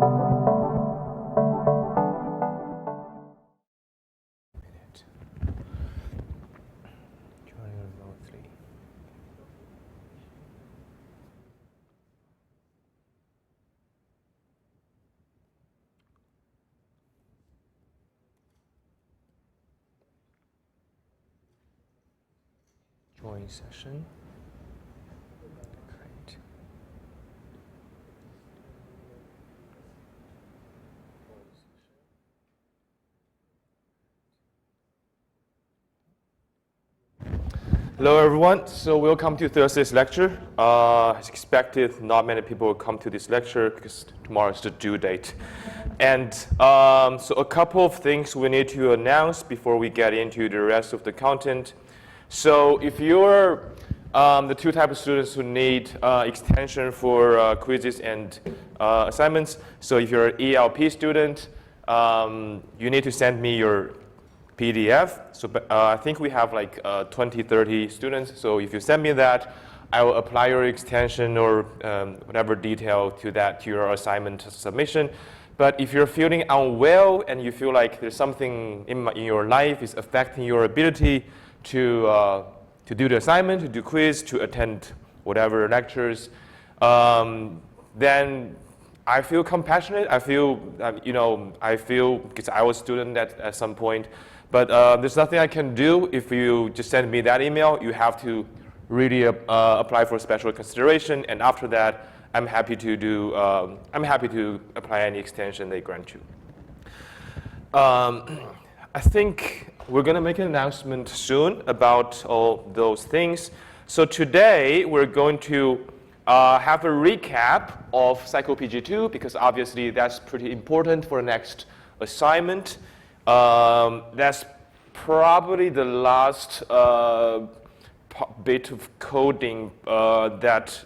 Join session. Great. Hello everyone, so welcome to Thursday's lecture. As expected, not many people will come to this lecture because tomorrow is the due date. And so a couple of things we need to announce before we get into the rest of the content. So if you're the two types of students who need extension for quizzes and assignments, so if you're an ELP student, you need to send me your PDF. So I think we have like 20, 30 students. So if you send me that, I will apply your extension or whatever detail to that, to your assignment submission. But if you're feeling unwell and you feel like there's something in your life is affecting your ability to do the assignment, to do quiz, to attend whatever lectures, then I feel compassionate. I feel, because I was a student at some point. But there's nothing I can do if you just send me that email. You have to really apply for special consideration, and after that, I'm happy to apply any extension they grant you. I think we're going to make an announcement soon about all those things. So today we're going to have a recap of PsychoPG2 because obviously that's pretty important for the next assignment. That's probably the last bit of coding that's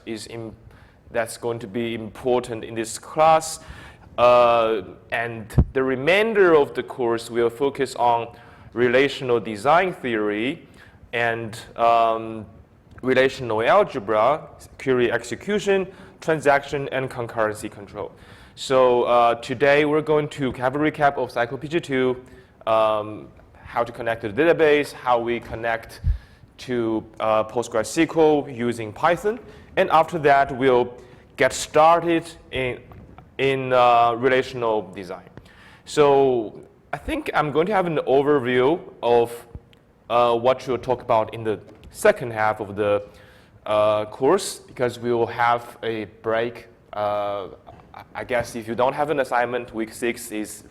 going to be important in this class. And the remainder of the course will focus on relational design theory and relational algebra, query execution, transaction, and concurrency control. So today we're going to have a recap of PsychoPG2, how to connect to the database, how we connect to PostgreSQL using Python, and after that we'll get started in relational design. So I think I'm going to have an overview of what we'll talk about in the second half of the course because we will have a break. I guess if you don't have an assignment, week 6 is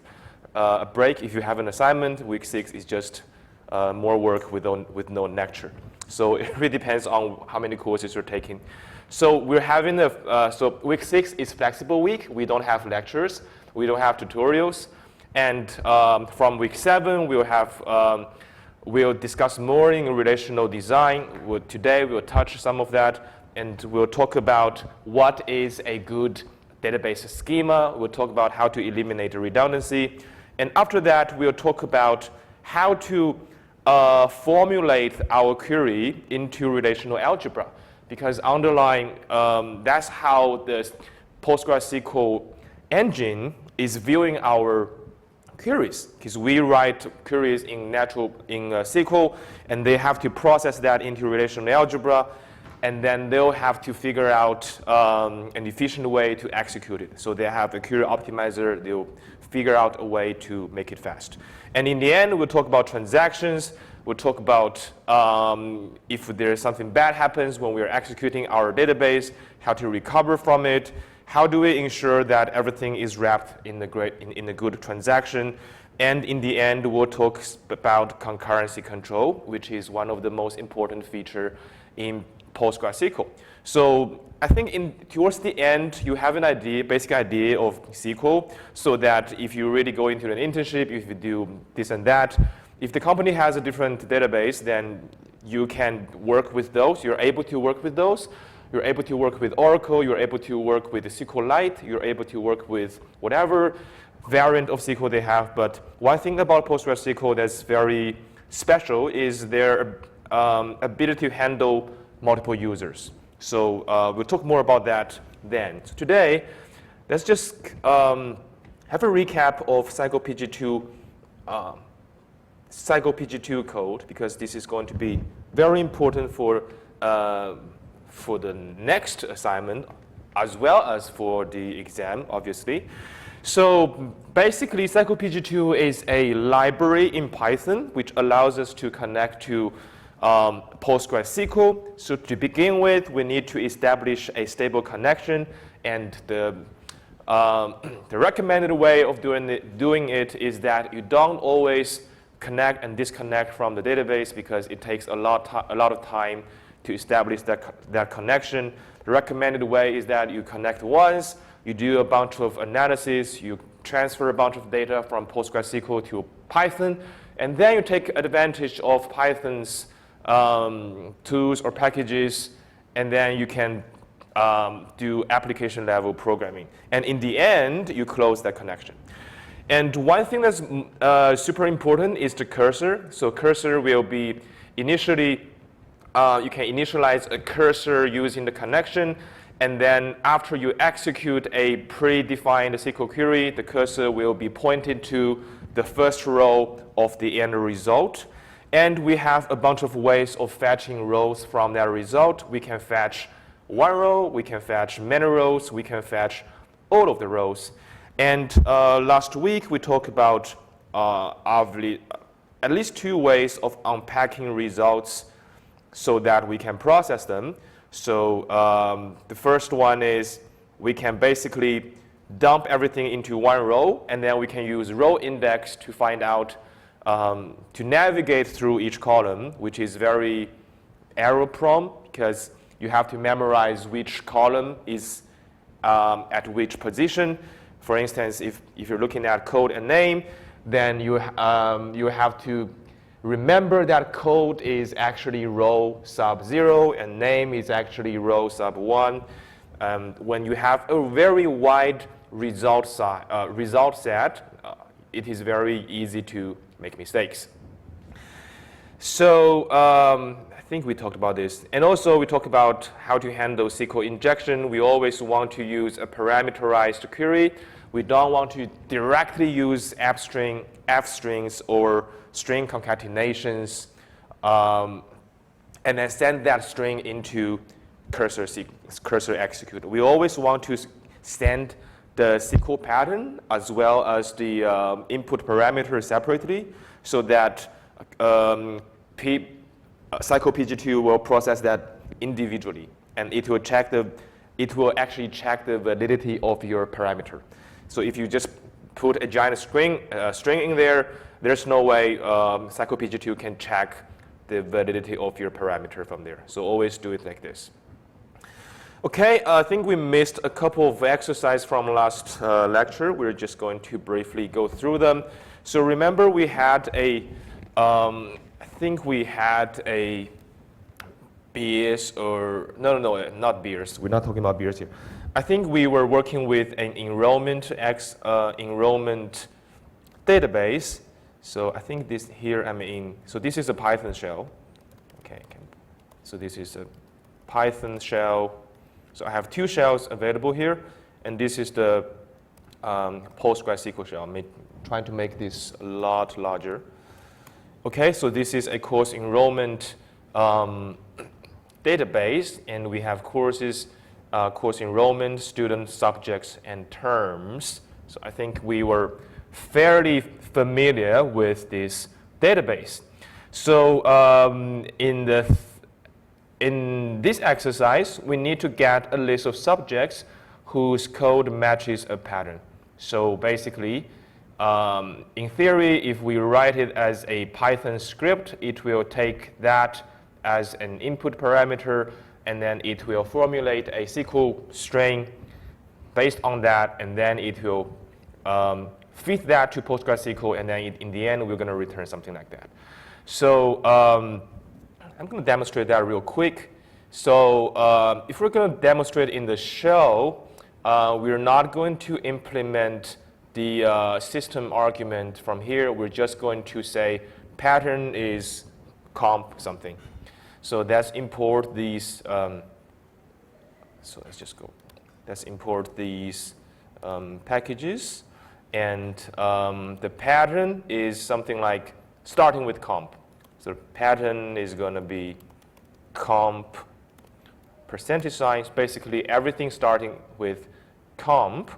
a break. If you have an assignment, week 6 is just more work with no lecture. So it really depends on how many courses you're taking. So we're having so week 6 is flexible week. We don't have lectures. We don't have tutorials. And from week 7, we'll discuss more in relational design. Today we'll touch some of that, and we'll talk about what is a good database schema. We'll talk about how to eliminate the redundancy. And after that, we'll talk about how to formulate our query into relational algebra. Because underlying, that's how the PostgreSQL engine is viewing our queries. Because we write queries in SQL, and they have to process that into relational algebra, and then they'll have to figure out an efficient way to execute it. So they have a query optimizer. They'll figure out a way to make it fast. And in the end, we'll talk about transactions. We'll talk about if there's something bad happens when we're executing our database, how to recover from it, how do we ensure that everything is wrapped in a good transaction. And in the end, we'll talk about concurrency control, which is one of the most important features in PostgreSQL. So I think towards the end, you have an idea, basic idea of SQL, so that if you really go into an internship, if you do this and that, if the company has a different database, then you can work with those. You're able to work with those. You're able to work with Oracle. You're able to work with SQLite. You're able to work with whatever variant of SQL they have. But one thing about PostgreSQL that's very special is their ability to handle multiple users. So we'll talk more about that then. So today, let's just have a recap of PG2 code, because this is going to be very important for the next assignment as well as for the exam, obviously. So basically, CyclePG2 is a library in Python which allows us to connect to PostgreSQL. So to begin with, we need to establish a stable connection, and the recommended way of doing it is that you don't always connect and disconnect from the database, because it takes a lot of time to establish that connection. The recommended way is that you connect once, you do a bunch of analysis, you transfer a bunch of data from PostgreSQL to Python, and then you take advantage of Python's tools or packages, and then you can do application level programming. And in the end, you close that connection. And one thing that's super important is the cursor. So cursor will be initially, you can initialize a cursor using the connection, and then after you execute a predefined SQL query, the cursor will be pointed to the first row of the end result. And we have a bunch of ways of fetching rows from that result. We can fetch one row, we can fetch many rows, we can fetch all of the rows. And last week we talked about at least two ways of unpacking results so that we can process them. So the first one is we can basically dump everything into one row, and then we can use row index to find out, to navigate through each column, which is very error prone, because you have to memorize which column is at which position. For instance, if you're looking at code and name, then you have to remember that code is actually row sub 0 and name is actually row sub 1. When you have a very wide result set, it is very easy to make mistakes. So I think we talked about this. And also we talked about how to handle SQL injection. We always want to use a parameterized query. We don't want to directly use F strings or string concatenations, and then send that string into cursor execute. We always want to send the SQL pattern as well as the input parameter separately, so that CyclePG2 will process that individually, and it will actually check the validity of your parameter. So if you just put a giant string in there, there's no way CyclePG2 can check the validity of your parameter from there. So always do it like this. Okay, I think we missed a couple of exercises from last lecture. We're just going to briefly go through them. So remember, we had I think we had a beers, or no, not beers. We're not talking about beers here. I think we were working with an enrollment database. So I think this here so this is a Python shell. Okay, so this is a Python shell. So I have two shells available here, and this is the PostgreSQL shell. I'm trying to make this a lot larger. Okay, so this is a course enrollment database, and we have courses, course enrollment, students, subjects, and terms. So I think we were fairly familiar with this database. So in this exercise, we need to get a list of subjects whose code matches a pattern. So basically, in theory, if we write it as a Python script, it will take that as an input parameter, and then it will formulate a SQL string based on that, and then it will feed that to PostgreSQL, and then in the end, we're going to return something like that. So I'm going to demonstrate that real quick. So if we're going to demonstrate in the shell, we're not going to implement the system argument from here. We're just going to say pattern is comp something. So let's import these. So let's just go. Let's import these packages, and the pattern is something like starting with comp. So the pattern is going to be comp percentage signs, basically everything starting with comp,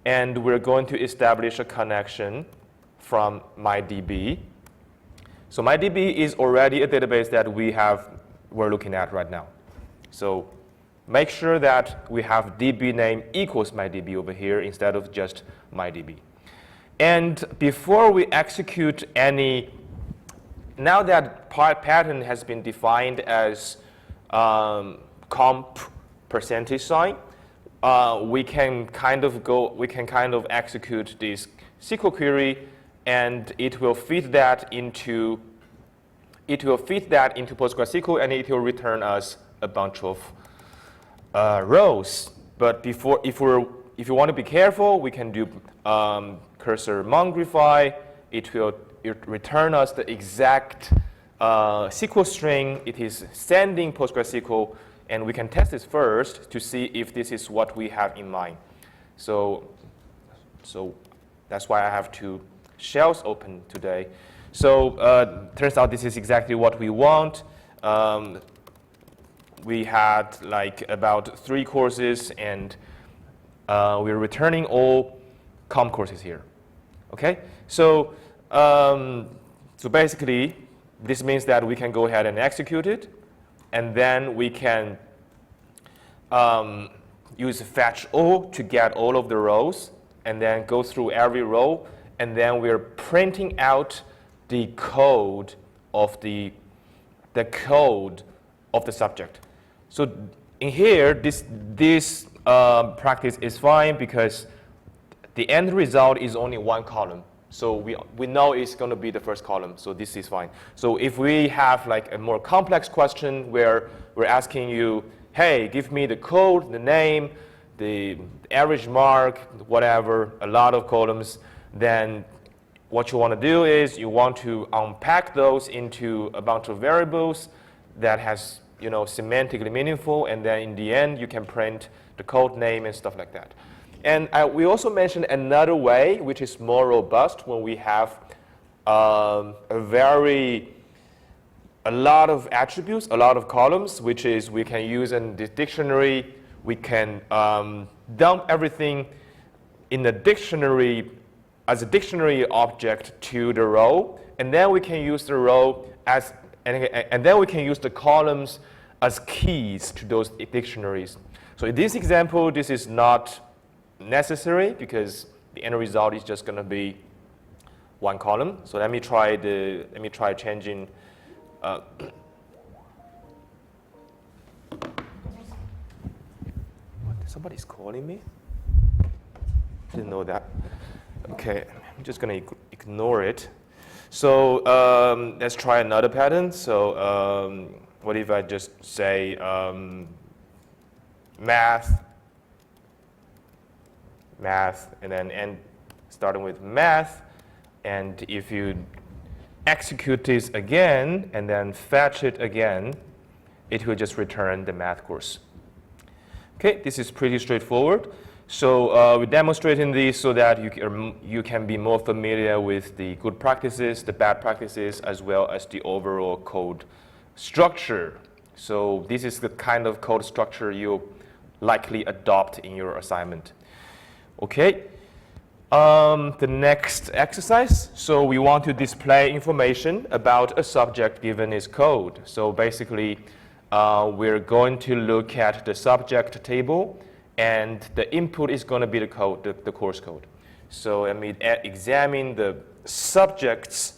and we're going to establish a connection from MyDB. So MyDB is already a database that we're looking at right now. So make sure that we have DB name equals MyDB over here instead of just MyDB. And before we execute any, now that pattern has been defined as comp percentage sign, we can kind of execute this SQL query, and it will feed that into PostgreSQL, and it will return us a bunch of rows. But if you want to be careful, we can do cursor mongrify. It will return us the exact SQL string it is sending PostgreSQL, and we can test this first to see if this is what we have in mind. So that's why I have two shells open today. So turns out this is exactly what we want. We had like about 3 courses, and we're returning all comp courses here. Okay, so basically this means that we can go ahead and execute it, and then we can use fetch all to get all of the rows, and then go through every row, and then we're printing out the code of the subject. So in here, this practice is fine because the end result is only one column. So we know it's going to be the first column, so this is fine. So if we have like a more complex question where we're asking you, hey, give me the code, the name, the average mark, whatever, a lot of columns, then what you want to do is you want to unpack those into a bunch of variables that has, semantically meaningful, and then in the end you can print the code name and stuff like that. And we also mentioned another way, which is more robust when we have a lot of attributes, a lot of columns, which is we can use in the dictionary. We can dump everything in the dictionary as a dictionary object to the row, and then we can use the row as, and then we can use the columns as keys to those dictionaries. So in this example, this is not necessary because the end result is just going to be one column. So let me try changing. Somebody's calling me. Didn't know that. Okay, I'm just going to ignore it. So let's try another pattern. So what if I just say math, and then starting with math, and if you execute this again and then fetch it again, it will just return the math course. Okay, this is pretty straightforward. So we're demonstrating this so that you can be more familiar with the good practices, the bad practices, as well as the overall code structure. So this is the kind of code structure you'll likely adopt in your assignment. Okay, the next exercise. So we want to display information about a subject given its code. So basically, we're going to look at the subject table, and the input is going to be the code, the course code. So let me examine the subjects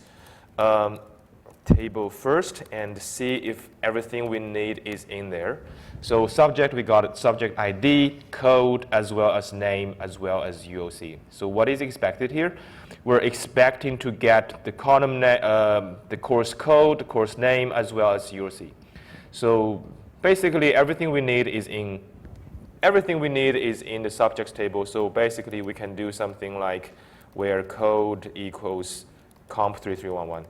table first and see if everything we need is in there. So subject, we got subject ID, code, as well as name, as well as UOC. So what is expected here? We're expecting to get the column, the course code, the course name, as well as UOC. So basically, everything we need is in the subjects table. So basically, we can do something like where code equals COMP3311.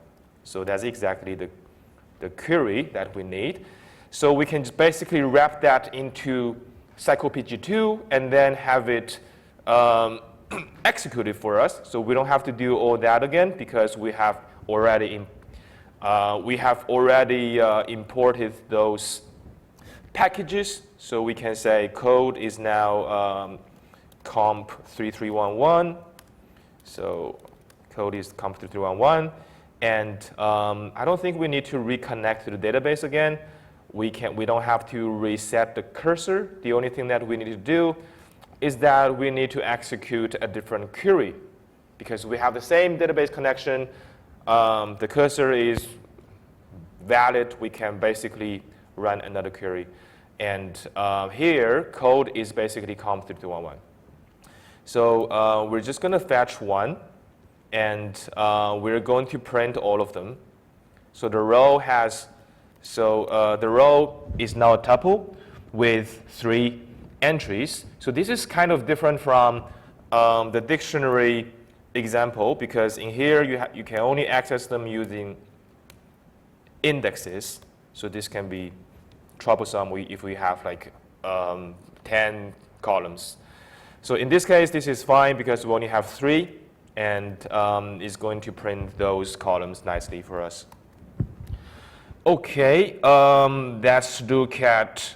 So that's exactly the query that we need. So we can just basically wrap that into CyclePG2 and then have it executed for us, so we don't have to do all that again because we have already imported those packages. So we can say code is now COMP3311. So code is COMP3311, and I don't think we need to reconnect to the database again. We don't have to reset the cursor. The only thing that we need to do is that we need to execute a different query. Because we have the same database connection, the cursor is valid, we can basically run another query. And here, code is basically COMP3311. So we're just going to fetch one, and we're going to print all of them. So the row is now a tuple with 3 entries. So this is kind of different from the dictionary example, because in here you can only access them using indexes. So this can be troublesome if we have like 10 columns. So in this case, this is fine because we only have 3, and it's going to print those columns nicely for us. Okay, let's look at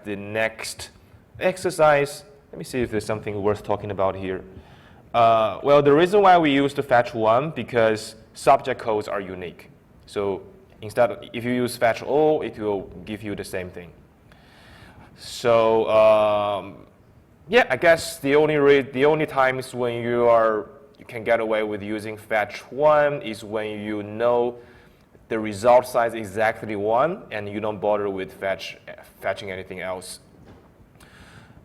the next exercise. Let me see if there's something worth talking about here. Well, the reason why we use the fetch one because subject codes are unique. So instead, if you use fetch all, it will give you the same thing. So yeah, I guess the only times when you can get away with using fetch one is when you know the result size is exactly 1, and you don't bother with fetching anything else.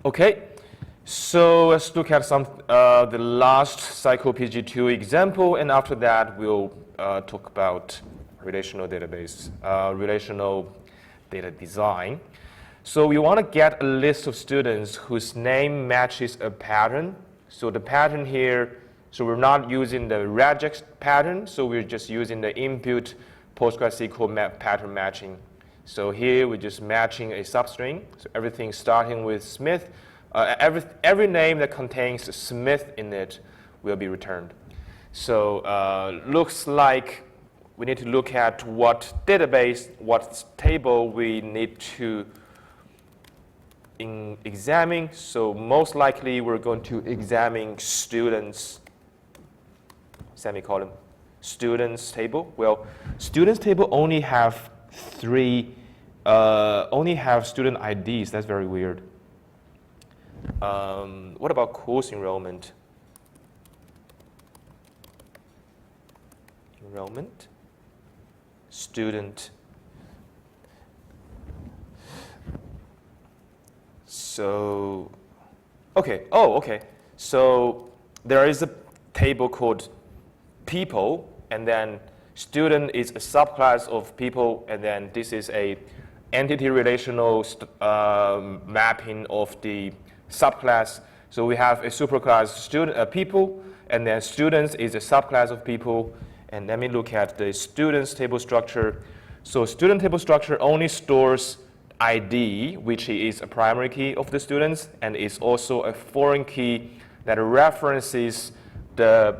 Okay, so let's look at the last CyclePG2 example, and after that we'll talk about relational database, relational data design. So we want to get a list of students whose name matches a pattern. So the pattern here, so we're not using the regex pattern, so we're just using the input PostgreSQL pattern matching. So here we're just matching a substring. So everything starting with Smith, every name that contains Smith in it will be returned. So looks like we need to look at what database, what table we need to examine. So most likely we're going to examine students, semicolon, students table. Well, students table only have student IDs. That's very weird. What about course enrollment? Enrollment, student. So, okay. Oh, okay. So there is a table called people, and then student is a subclass of people, and then this is a entity relational mapping of the subclass. So we have a superclass student people, and then students is a subclass of people. And let me look at the students table structure. So student table structure only stores ID, which is a primary key of the students, and is also a foreign key that references the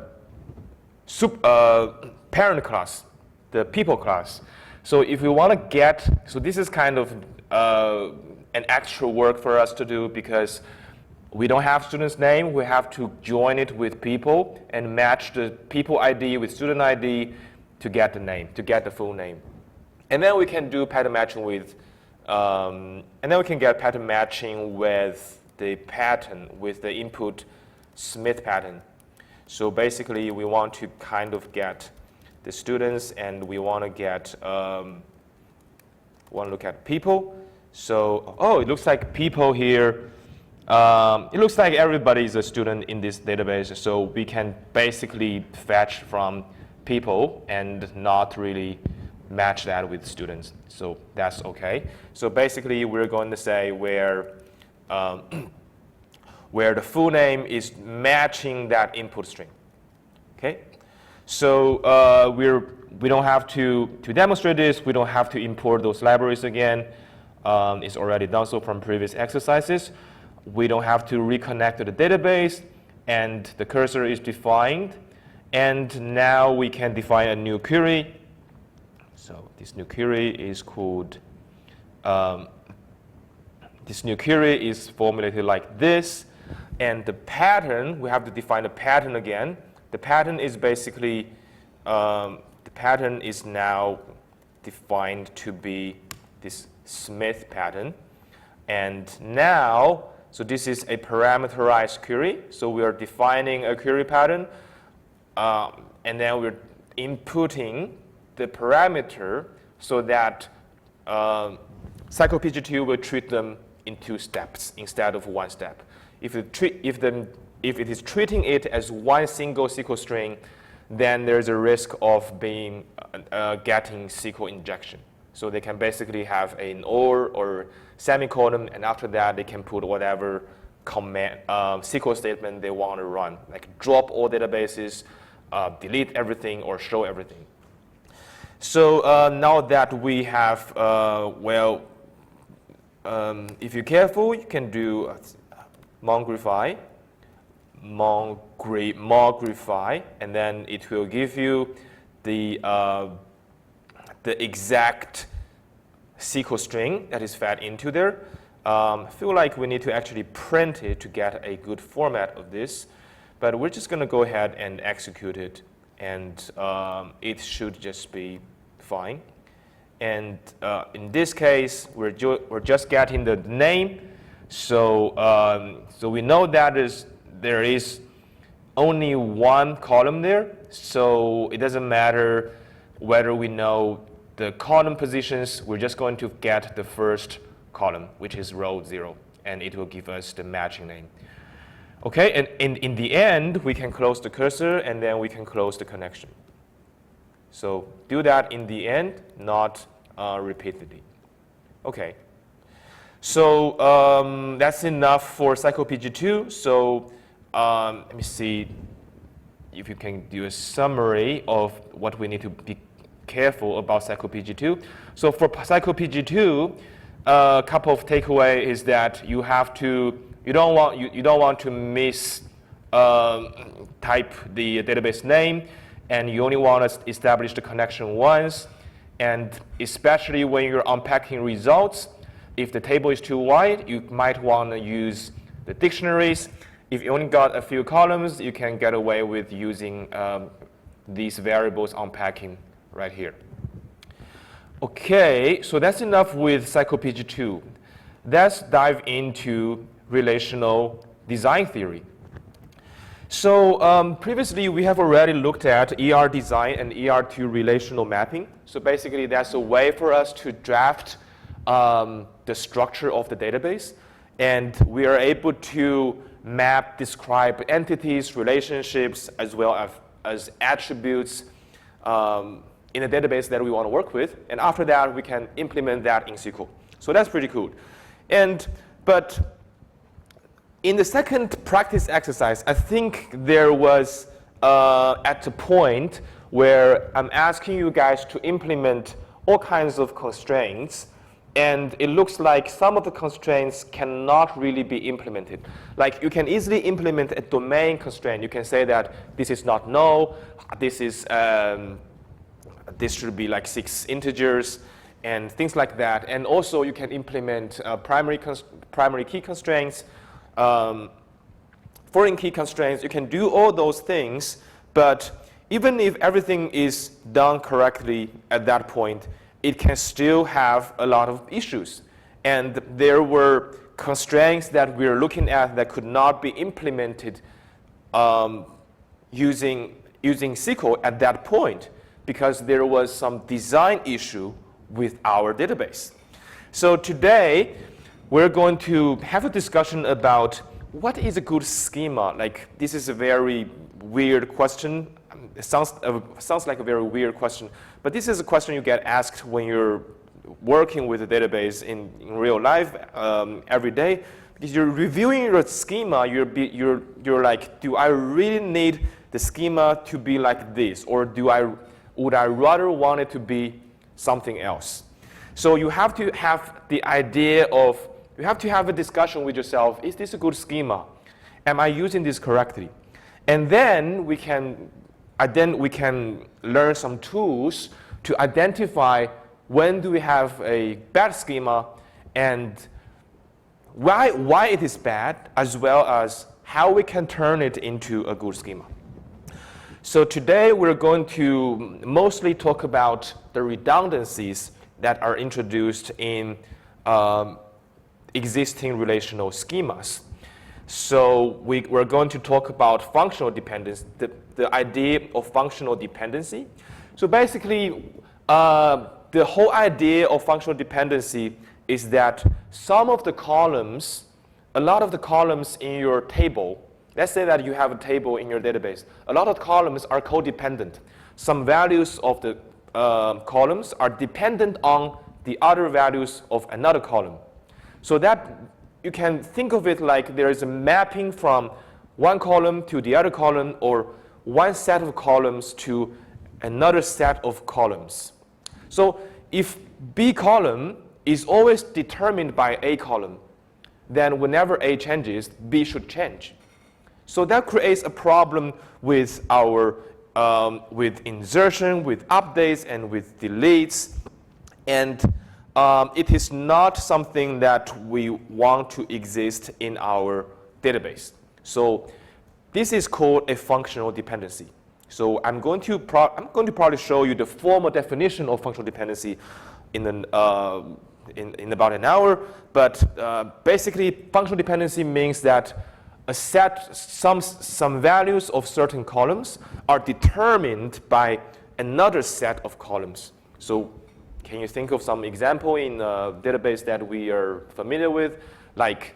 parent class, the people class. So if we want to get, so this is kind of an extra work for us to do because we don't have student's name. We have to join it with people and match the people ID with student ID to get the name, to get the full name. And then we can do pattern matching with, and then we can get pattern matching with the pattern, with the input Smith pattern. So basically, we want to kind of get the students, and we want to get, want to look at people. So, oh, it looks like people here. It looks like everybody is a student in this database, so we can basically fetch from people and not really match that with students. So that's okay. So basically, we're going to say where the full name is matching that input string. Okay. So we don't have to demonstrate this. We don't have to import those libraries again. It's already done so from previous exercises. we don't have to reconnect to the database, and the cursor is defined. And now we can define a new query. So this new query is called, this new query is formulated like this. And the pattern, we have to define the pattern again. The pattern is basically, the pattern is now defined to be this Smith pattern. And now, so this is a parameterized query. So we are defining a query pattern, and then we're inputting the parameter so that CyclePG2 will treat them in 2 steps instead of 1 step. If it is treating it as one single SQL string, then there's a risk of being getting SQL injection. So they can basically have an or semicolon, and after that they can put whatever command SQL statement they want to run, like drop all databases, delete everything, or show everything. So now that we have, if you're careful, you can do Mongrify, and then it will give you the exact SQL string that is fed into there. I feel like we need to actually print it to get a good format of this, but we're just going to go ahead and execute it, and it should just be fine. And in this case, we're just getting the name. So so we know that there is only 1 column there, so it doesn't matter whether we know the column positions. We're just going to get the first column, which is row 0, and it will give us the matching name. Okay, and in the end, we can close the cursor, and then we can close the connection. So do that in the end, not repeatedly. Okay. So that's enough for CyclePG2. So let me see if you can do a summary of what we need to be careful about CyclePG2. So for CyclePG2, a couple of takeaway is that you don't want to miss type the database name, and you only want to establish the connection once. And especially when you're unpacking results, if the table is too wide, you might want to use the dictionaries. If you only got a few columns, you can get away with using these variables unpacking right here. Okay, so that's enough with CyclePG2. Let's dive into relational design theory. So previously, we have already looked at ER design and ER2 relational mapping. So basically, that's a way for us to draft the structure of the database. And we are able to map, describe entities, relationships, as well as attributes in a database that we want to work with. And after that, we can implement that in SQL. So that's pretty cool. But in the second practice exercise, I think there was at the point where I'm asking you guys to implement all kinds of constraints, and it looks like some of the constraints cannot really be implemented. Like you can easily implement a domain constraint. You can say that this is not null, this should be like 6 integers, and things like that. And also you can implement primary key constraints, foreign key constraints. You can do all those things, but even if everything is done correctly at that point, it can still have a lot of issues. And there were constraints that we're looking at that could not be implemented using SQL at that point because there was some design issue with our database. So today, we're going to have a discussion about what is a good schema. Like, this is a very weird question. It sounds like a very weird question, but this is a question you get asked when you're working with a database in real life every day. Because you're reviewing your schema, you're like, do I really need the schema to be like this, or would I rather want it to be something else? So you have to have the idea of you have to have a discussion with yourself. Is this a good schema? Am I using this correctly? And then we can learn some tools to identify when do we have a bad schema and why it is bad, as well as how we can turn it into a good schema. So today we're going to mostly talk about the redundancies that are introduced in existing relational schemas. So we're going to talk about functional dependence, the idea of functional dependency. So basically, the whole idea of functional dependency is that some of the columns, a lot of the columns in your table, let's say that you have a table in your database, a lot of columns are codependent. Some values of the columns are dependent on the other values of another column. So that you can think of it like there is a mapping from one column to the other column, or one set of columns to another set of columns. So if B column is always determined by A column, then whenever A changes, B should change. So that creates a problem with our with insertion, with updates, and with deletes. And it is not something that we want to exist in our database. So this is called a functional dependency. So I'm going to probably show you the formal definition of functional dependency in about an hour. But basically, functional dependency means that a set, some values of certain columns are determined by another set of columns. So can you think of some example in a database that we are familiar with? Like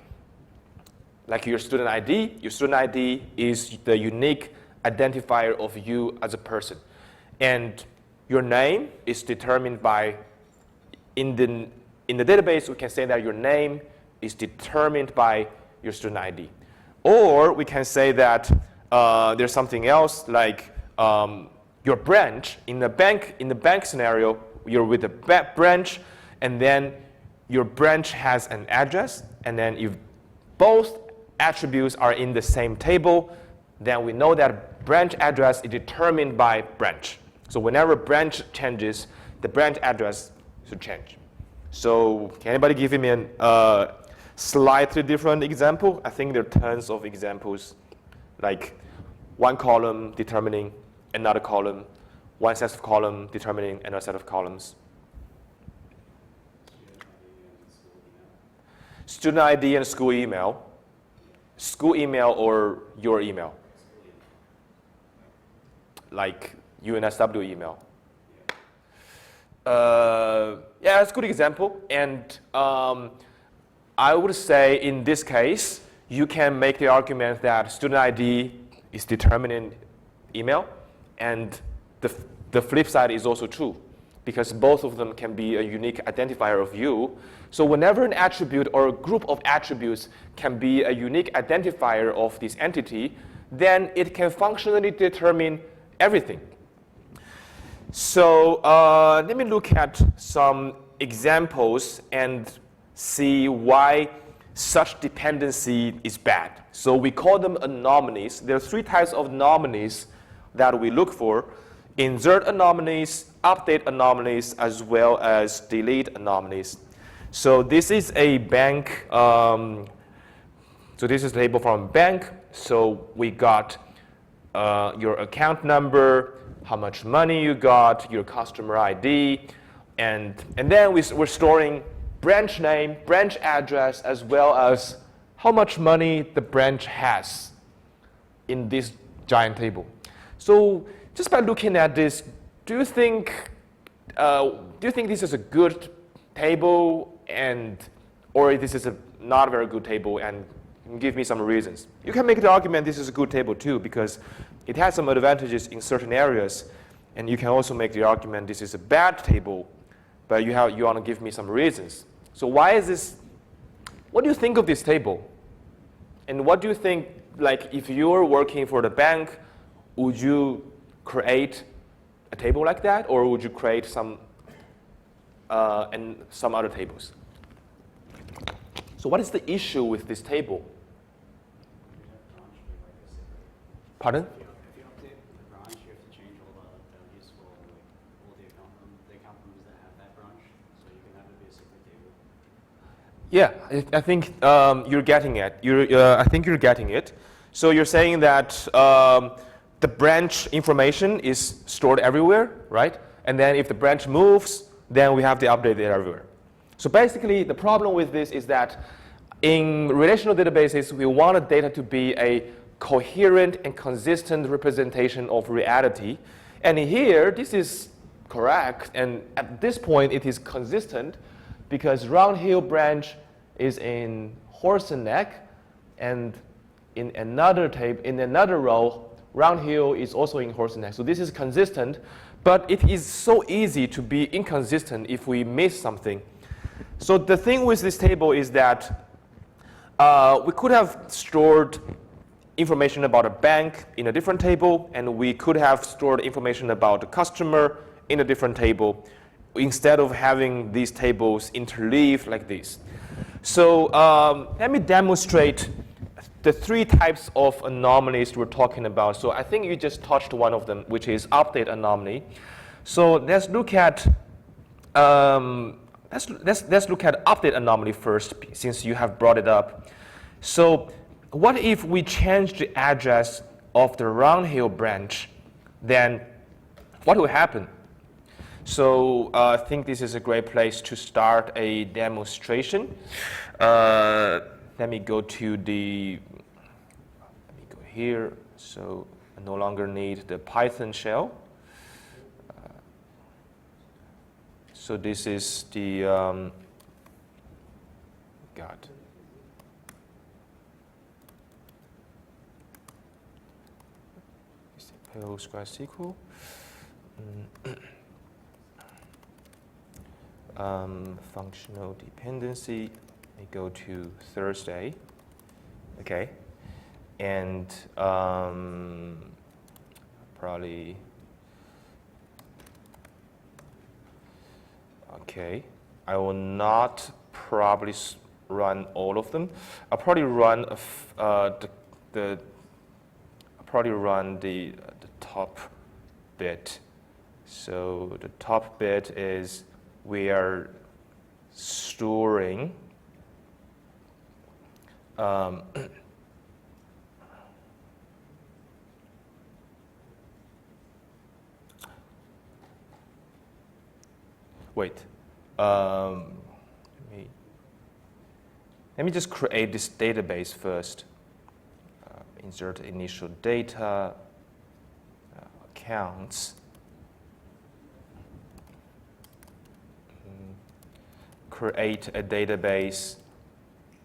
your student ID. Your student ID is the unique identifier of you as a person. And your name is determined by, in the database, we can say that your name is determined by your student ID. Or we can say that there's something else like your branch. In the bank scenario, you're with a branch, and then your branch has an address, and then if both attributes are in the same table, then we know that branch address is determined by branch. So whenever branch changes, the branch address should change. So can anybody give me a slightly different example? I think there are tons of examples, like one column determining another column, one set of column determining another set of columns. Student ID and school email. School email or your email? Like UNSW email. Yeah, it's a good example. And I would say in this case, you can make the argument that student ID is determining email, and the flip side is also true, because both of them can be a unique identifier of you. So whenever an attribute or a group of attributes can be a unique identifier of this entity, then it can functionally determine everything. So let me look at some examples and see why such dependency is bad. So we call them anomalies. There are three types of anomalies that we look for: insert anomalies, update anomalies, as well as delete anomalies. So this is a bank. So this is a table from a bank. So we got your account number, how much money you got, your customer ID, and then we're storing branch name, branch address, as well as how much money the branch has in this giant table. So just by looking at this, do you think this is a good table, or this is a not very good table, and give me some reasons? You can make the argument this is a good table too, because it has some advantages in certain areas, and you can also make the argument this is a bad table, but you want to give me some reasons. So why is this? What do you think of this table? And what do you think, like, if you're working for the bank, would you create a table like that, or would you create some other tables? So what is the issue with this table? Pardon? If you update the branch, you have to change all the values for all the account numbers that have that branch, so you can have it be a separate table. Yeah, I think you're getting it. I think you're getting it. So you're saying that the branch information is stored everywhere, right? And then if the branch moves, then we have to update it everywhere. So basically, the problem with this is that in relational databases, we want the data to be a coherent and consistent representation of reality. And here, this is correct. And at this point, it is consistent because Round Hill branch is in horse and neck. And in another row, Round Hill is also in horse and neck. So this is consistent. But it is so easy to be inconsistent if we miss something. So the thing with this table is that we could have stored information about a bank in a different table, and we could have stored information about a customer in a different table instead of having these tables interleaved like this. So let me demonstrate the three types of anomalies we're talking about. So I think you just touched one of them, which is update anomaly. So let's look at let's look at update anomaly first, since you have brought it up. So what if we change the address of the Round Hill branch? Then what will happen? So I think this is a great place to start a demonstration. Let me go here. So I no longer need the Python shell. So this is the PostgreSQL. Functional dependency. I go to Thursday. Okay, and probably. Okay, I will not probably run all of them. I'll probably run the top bit. So the top bit is we are storing wait. Let me just create this database first. Insert initial data, accounts. Create a database.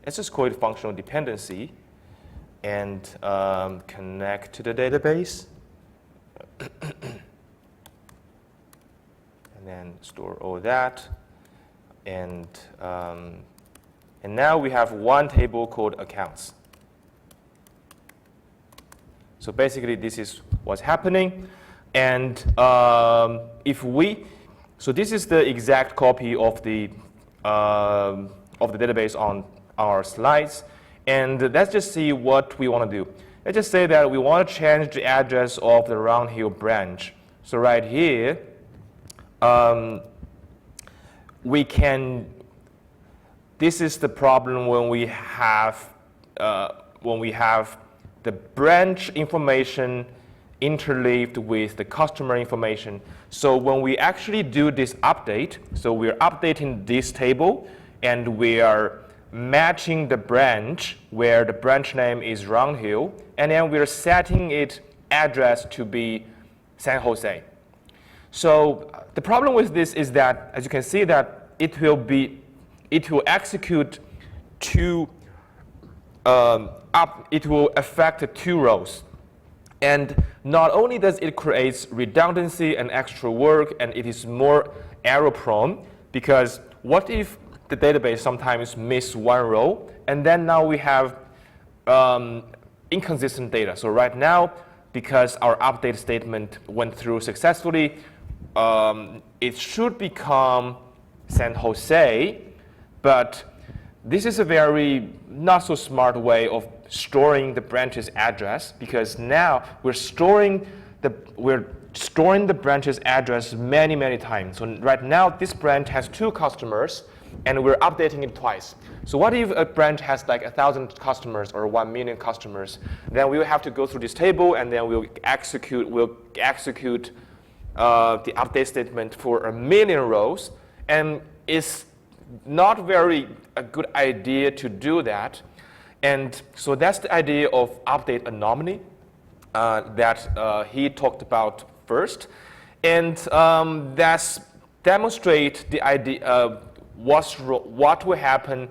Let's just call it functional dependency, and connect to the database. And then store all that, and now we have one table called accounts. So basically, this is what's happening, and so this is the exact copy of the database on our slides, and let's just see what we want to do. Let's just say that we want to change the address of the Round Hill branch. So right here. This is the problem when we have the branch information interleaved with the customer information. So when we actually do this update, so we're updating this table, and we are matching the branch where the branch name is Round Hill, and then we're setting its address to be San Jose. So the problem with this is that, as you can see, that it will execute it will affect two rows. And not only does it create redundancy and extra work, and it is more error prone, because what if the database sometimes miss one row, and then now we have inconsistent data. So right now, because our update statement went through successfully, it should become San Jose, but this is a very not so smart way of storing the branch's address, because now we're storing the branch's address many times. So right now this branch has 2 customers and we're updating it twice. So what if a branch has like 1,000 customers or 1 million customers? Then we will have to go through this table and then we'll execute the update statement for 1 million rows, and it's not very a good idea to do that. And so that's the idea of update anomaly that he talked about first. And that's demonstrate the idea what will happen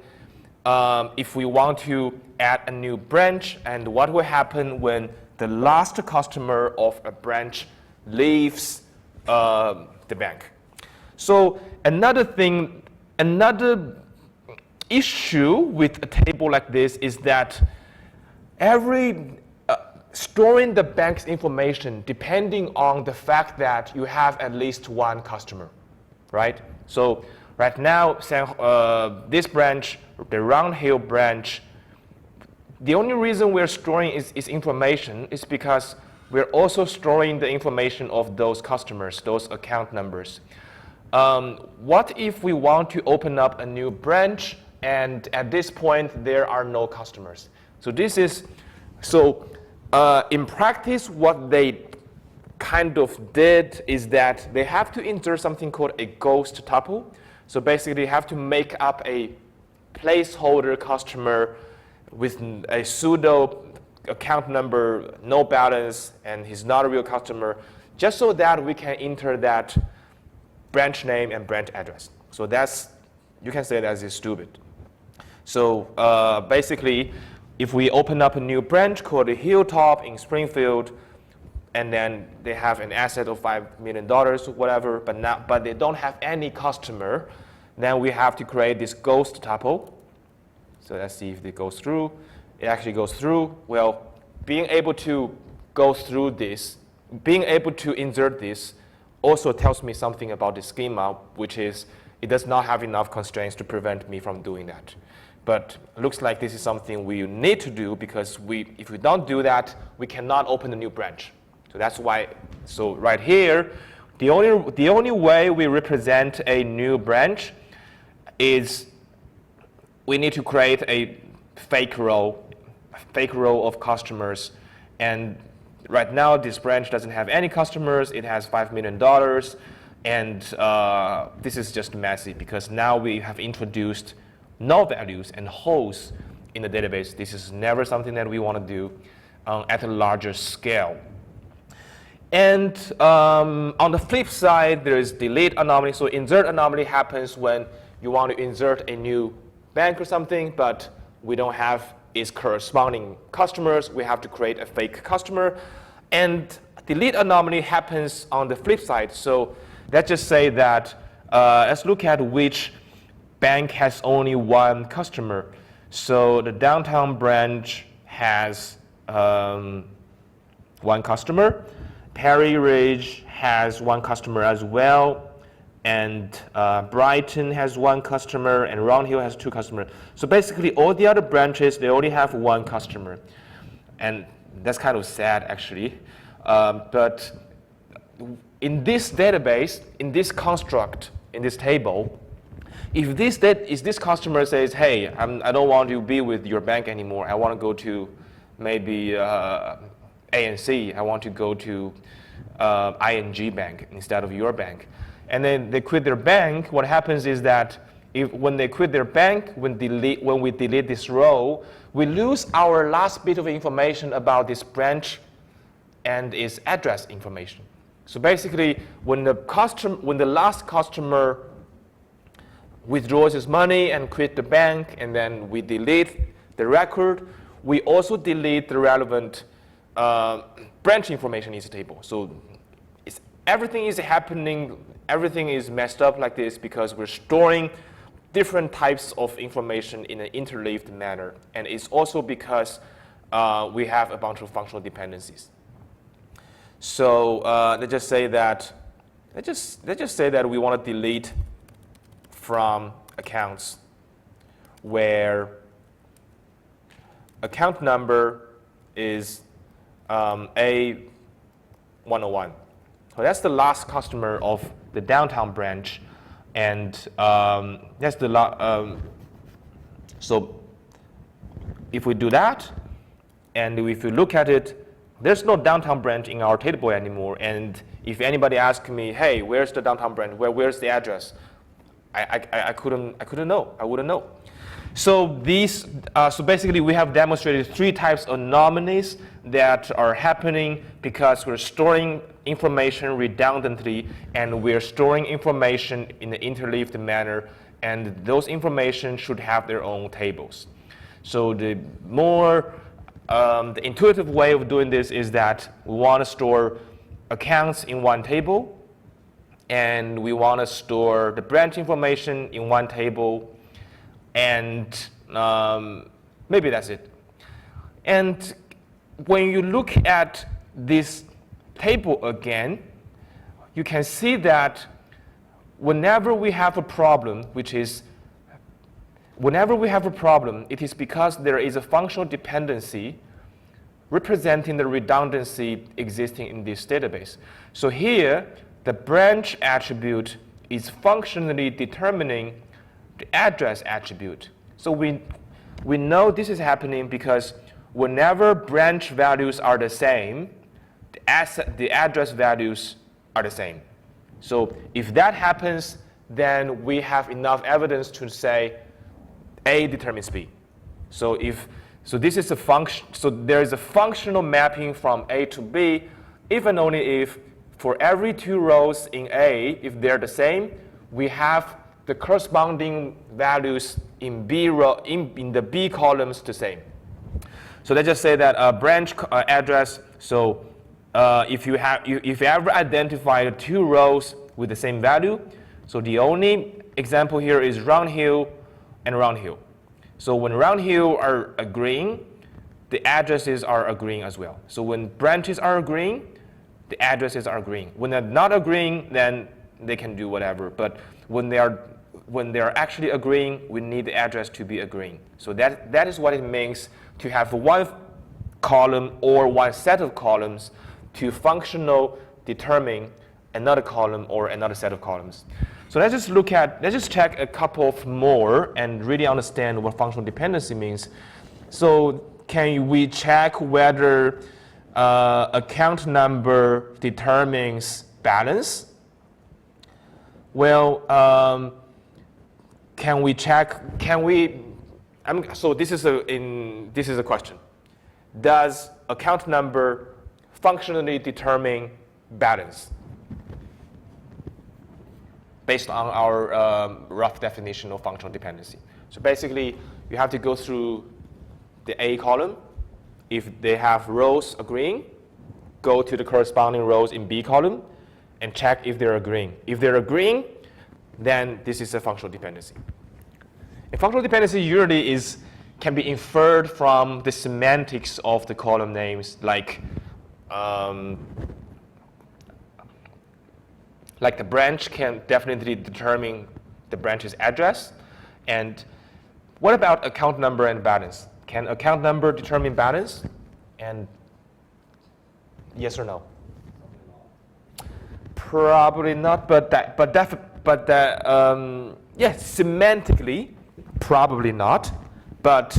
if we want to add a new branch, and what will happen when the last customer of a branch leaves the bank. So another issue with a table like this is that storing the bank's information depending on the fact that you have at least 1 customer, right? So right now, this branch, the Round Hill branch, the only reason we're storing is information is because we're also storing the information of those customers, those account numbers. What if we want to open up a new branch and at this point there are no customers? So in practice, what they kind of did is that they have to insert something called a ghost tuple. So basically, you have to make up a placeholder customer with a pseudo account number, no balance, and he's not a real customer, just so that we can enter that branch name and branch address. So you can say that is stupid. So basically, if we open up a new branch called Hilltop in Springfield, and then they have an asset of $5 million or whatever, but they don't have any customer, then we have to create this ghost tuple. So let's see if it goes through. It actually goes through. Well, being able to go through this, being able to insert this also tells me something about the schema, which is it does not have enough constraints to prevent me from doing that. But it looks like this is something we need to do, because if we don't do that, we cannot open a new branch. So that's why, so right here, the only way we represent a new branch is we need to create a fake row of customers. And right now, this branch doesn't have any customers. It has $5 million. And this is just messy, because now we have introduced null values and holes in the database. This is never something that we want to do at a larger scale. And on the flip side, there is delete anomaly. So insert anomaly happens when you want to insert a new bank or something, but we don't have its corresponding customers. We have to create a fake customer. And delete anomaly happens on the flip side. So let's just say that, let's look at which bank has only 1 customer. So the downtown branch has 1 customer. Perry Ridge has 1 customer as well. And Brighton has 1 customer, and Round Hill has 2 customers. So basically, all the other branches, they only have 1 customer. And that's kind of sad, actually. But in this database, in this construct, in this table, if this customer says, hey, I don't want to be with your bank anymore. I want to go to maybe ANC. I want to go to ING Bank instead of your bank. And then they quit their bank. What happens is that when they quit their bank, when we delete this row, we lose our last bit of information about this branch and its address information. So basically, when the last customer withdraws his money and quit the bank, and then we delete the record, we also delete the relevant branch information in this table. So everything is happening, everything is messed up like this because we're storing different types of information in an interleaved manner. And it's also because we have a bunch of functional dependencies. So let's just say that we want to delete from accounts where account number is A101. So that's the last customer of the downtown branch, and that's the so if we do that, and if you look at it, there's no downtown branch in our table anymore. And if anybody asks me, hey, where's the downtown branch? Where's the address? I couldn't know. I wouldn't know. So so basically we have demonstrated 3 types of anomalies that are happening because we're storing information redundantly, and we're storing information in an interleaved manner, and those information should have their own tables. So the intuitive way of doing this is that we want to store accounts in one table, and we want to store the branch information in one table, and maybe that's it. And when you look at this table again, you can see that whenever we have a problem, it is because there is a functional dependency representing the redundancy existing in this database. So here, the branch attribute is functionally determining the address attribute. So we know this is happening because whenever branch values are the same, the address values are the same. So if that happens, then we have enough evidence to say A determines B. So this is a function. So there is a functional mapping from A to B, if and only if for every 2 rows in A, if they're the same, we have the corresponding values in in the B columns the same. So let's just say that a branch address. So if you ever identify the 2 rows with the same value, so the only example here is Round Hill and Round Hill. So when Round Hill are agreeing, the addresses are agreeing as well. So when branches are agreeing, the addresses are agreeing. When they're not agreeing, then they can do whatever. But when they are actually agreeing, we need the address to be agreeing. So that is what it means to have one column or one set of columns to functional determine another column or another set of columns. So let's just check a couple of more and really understand what functional dependency means. So can we check whether account number determines balance? Well, so this is a question. Does account number functionally determine balance based on our rough definition of functional dependency? So basically, you have to go through the A column. If they have rows agreeing, go to the corresponding rows in B column and check if they're agreeing. If they're agreeing, then this is a functional dependency. And functional dependency usually can be inferred from the semantics of the column names, like the branch can definitely determine the branch's address. And what about account number and balance? Can account number determine balance? And yes or no? Probably not, yes, semantically, probably not. But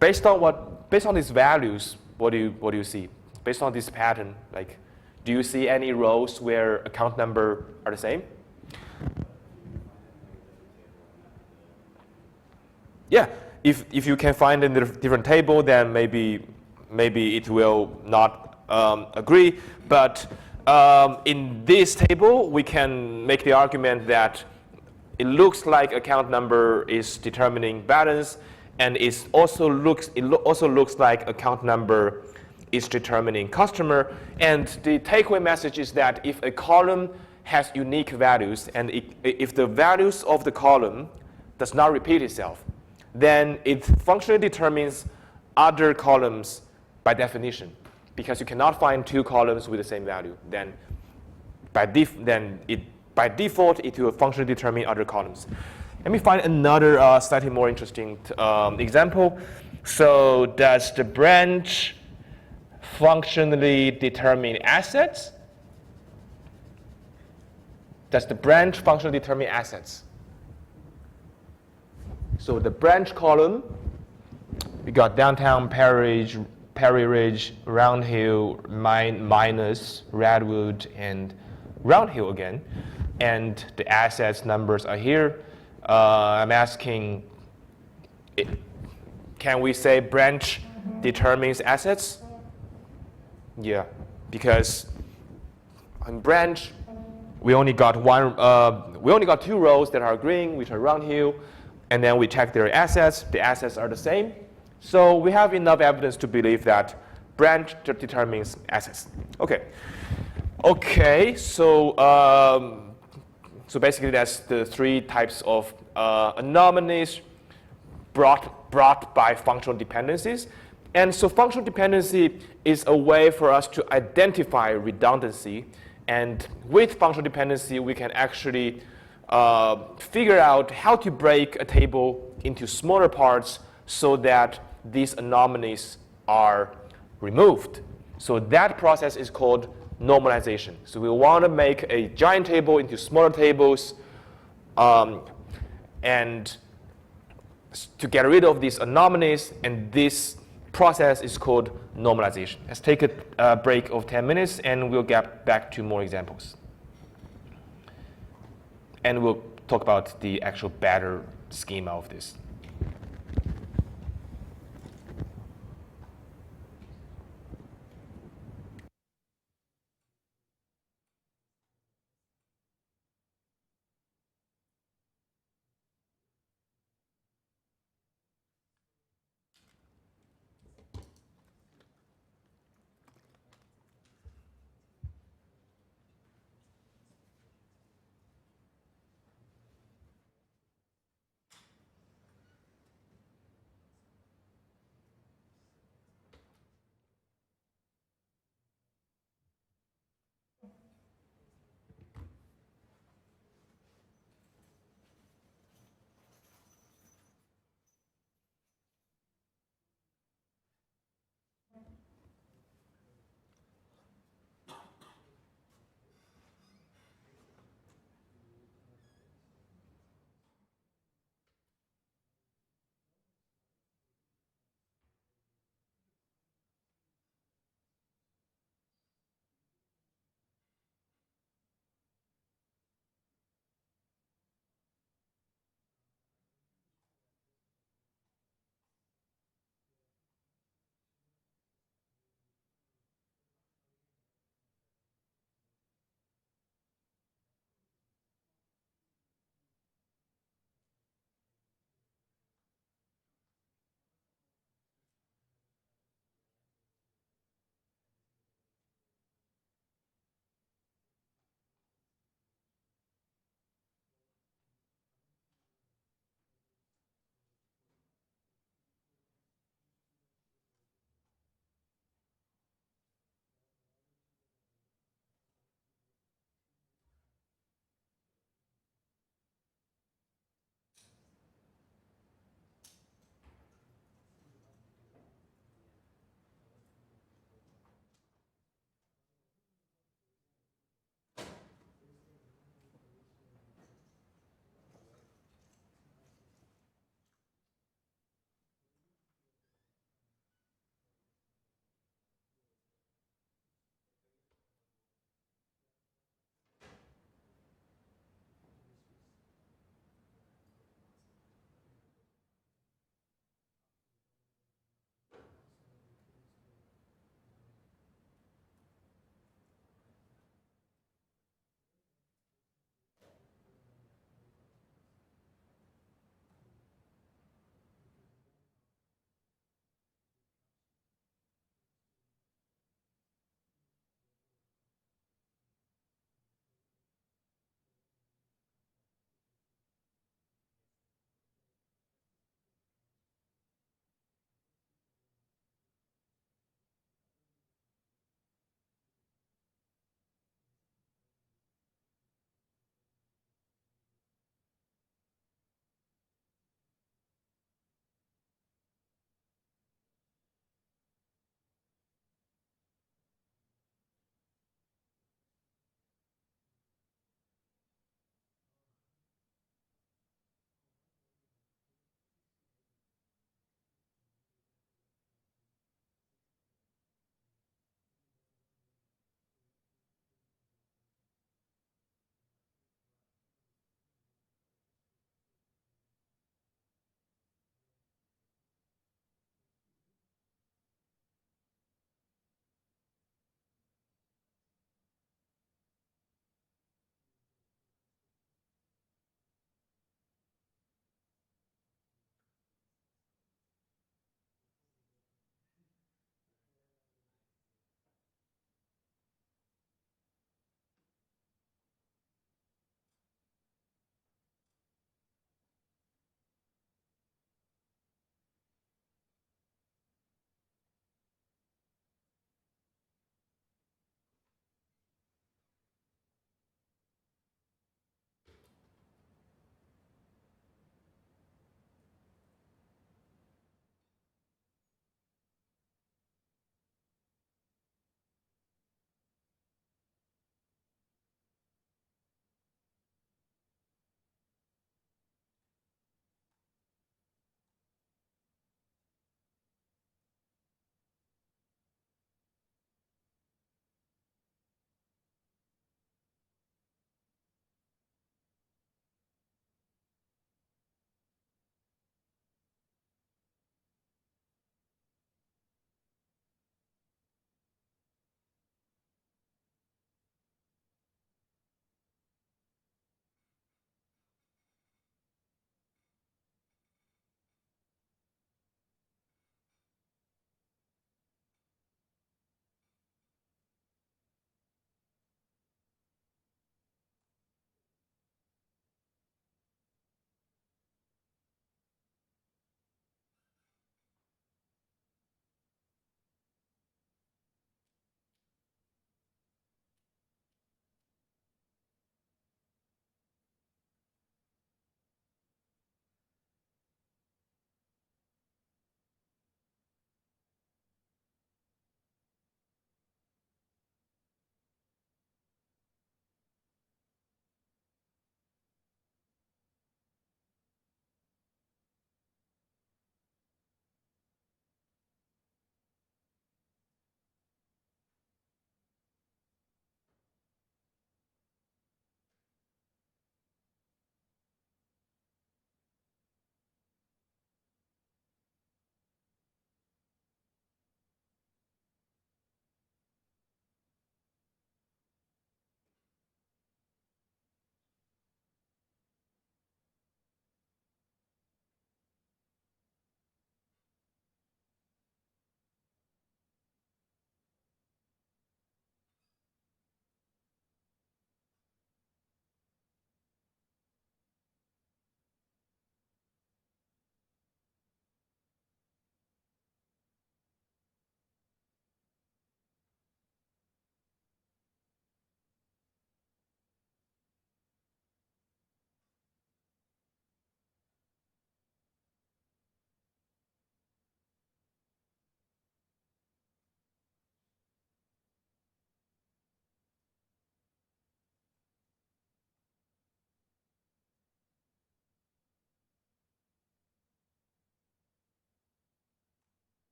based on these values, what do you see? Based on this pattern, like, do you see any rows where account number are the same? Yeah, if you can find in the different table, then maybe it will not agree. But in this table, we can make the argument that it looks like account number is determining balance, and it also looks like account number is determining customer. And the takeaway message is that if a column has unique values, and if the values of the column does not repeat itself, then it functionally determines other columns by definition, because you cannot find 2 columns with the same value. Then by default, it will functionally determine other columns. Let me find another slightly more interesting example. So does the branch functionally determine assets? Does the branch functionally determine assets? So the branch column, we got downtown Perry Ridge, Round Hill, minus Redwood, and Round Hill again. And the assets numbers are here. I'm asking, can we say branch determines assets? Yeah, because on branch, we only got two rows that are green, which are Round Hill, and then we check their assets. The assets are the same. So we have enough evidence to believe that branch determines assets. Okay, so basically that's the three types of anomalies brought by functional dependencies. And so functional dependency is a way for us to identify redundancy. And with functional dependency, we can actually figure out how to break a table into smaller parts so that these anomalies are removed. So that process is called normalization. So we want to make a giant table into smaller tables and to get rid of these anomalies, and this process is called normalization. Let's take a break of 10 minutes and we'll get back to more examples. And we'll talk about the actual better schema of this.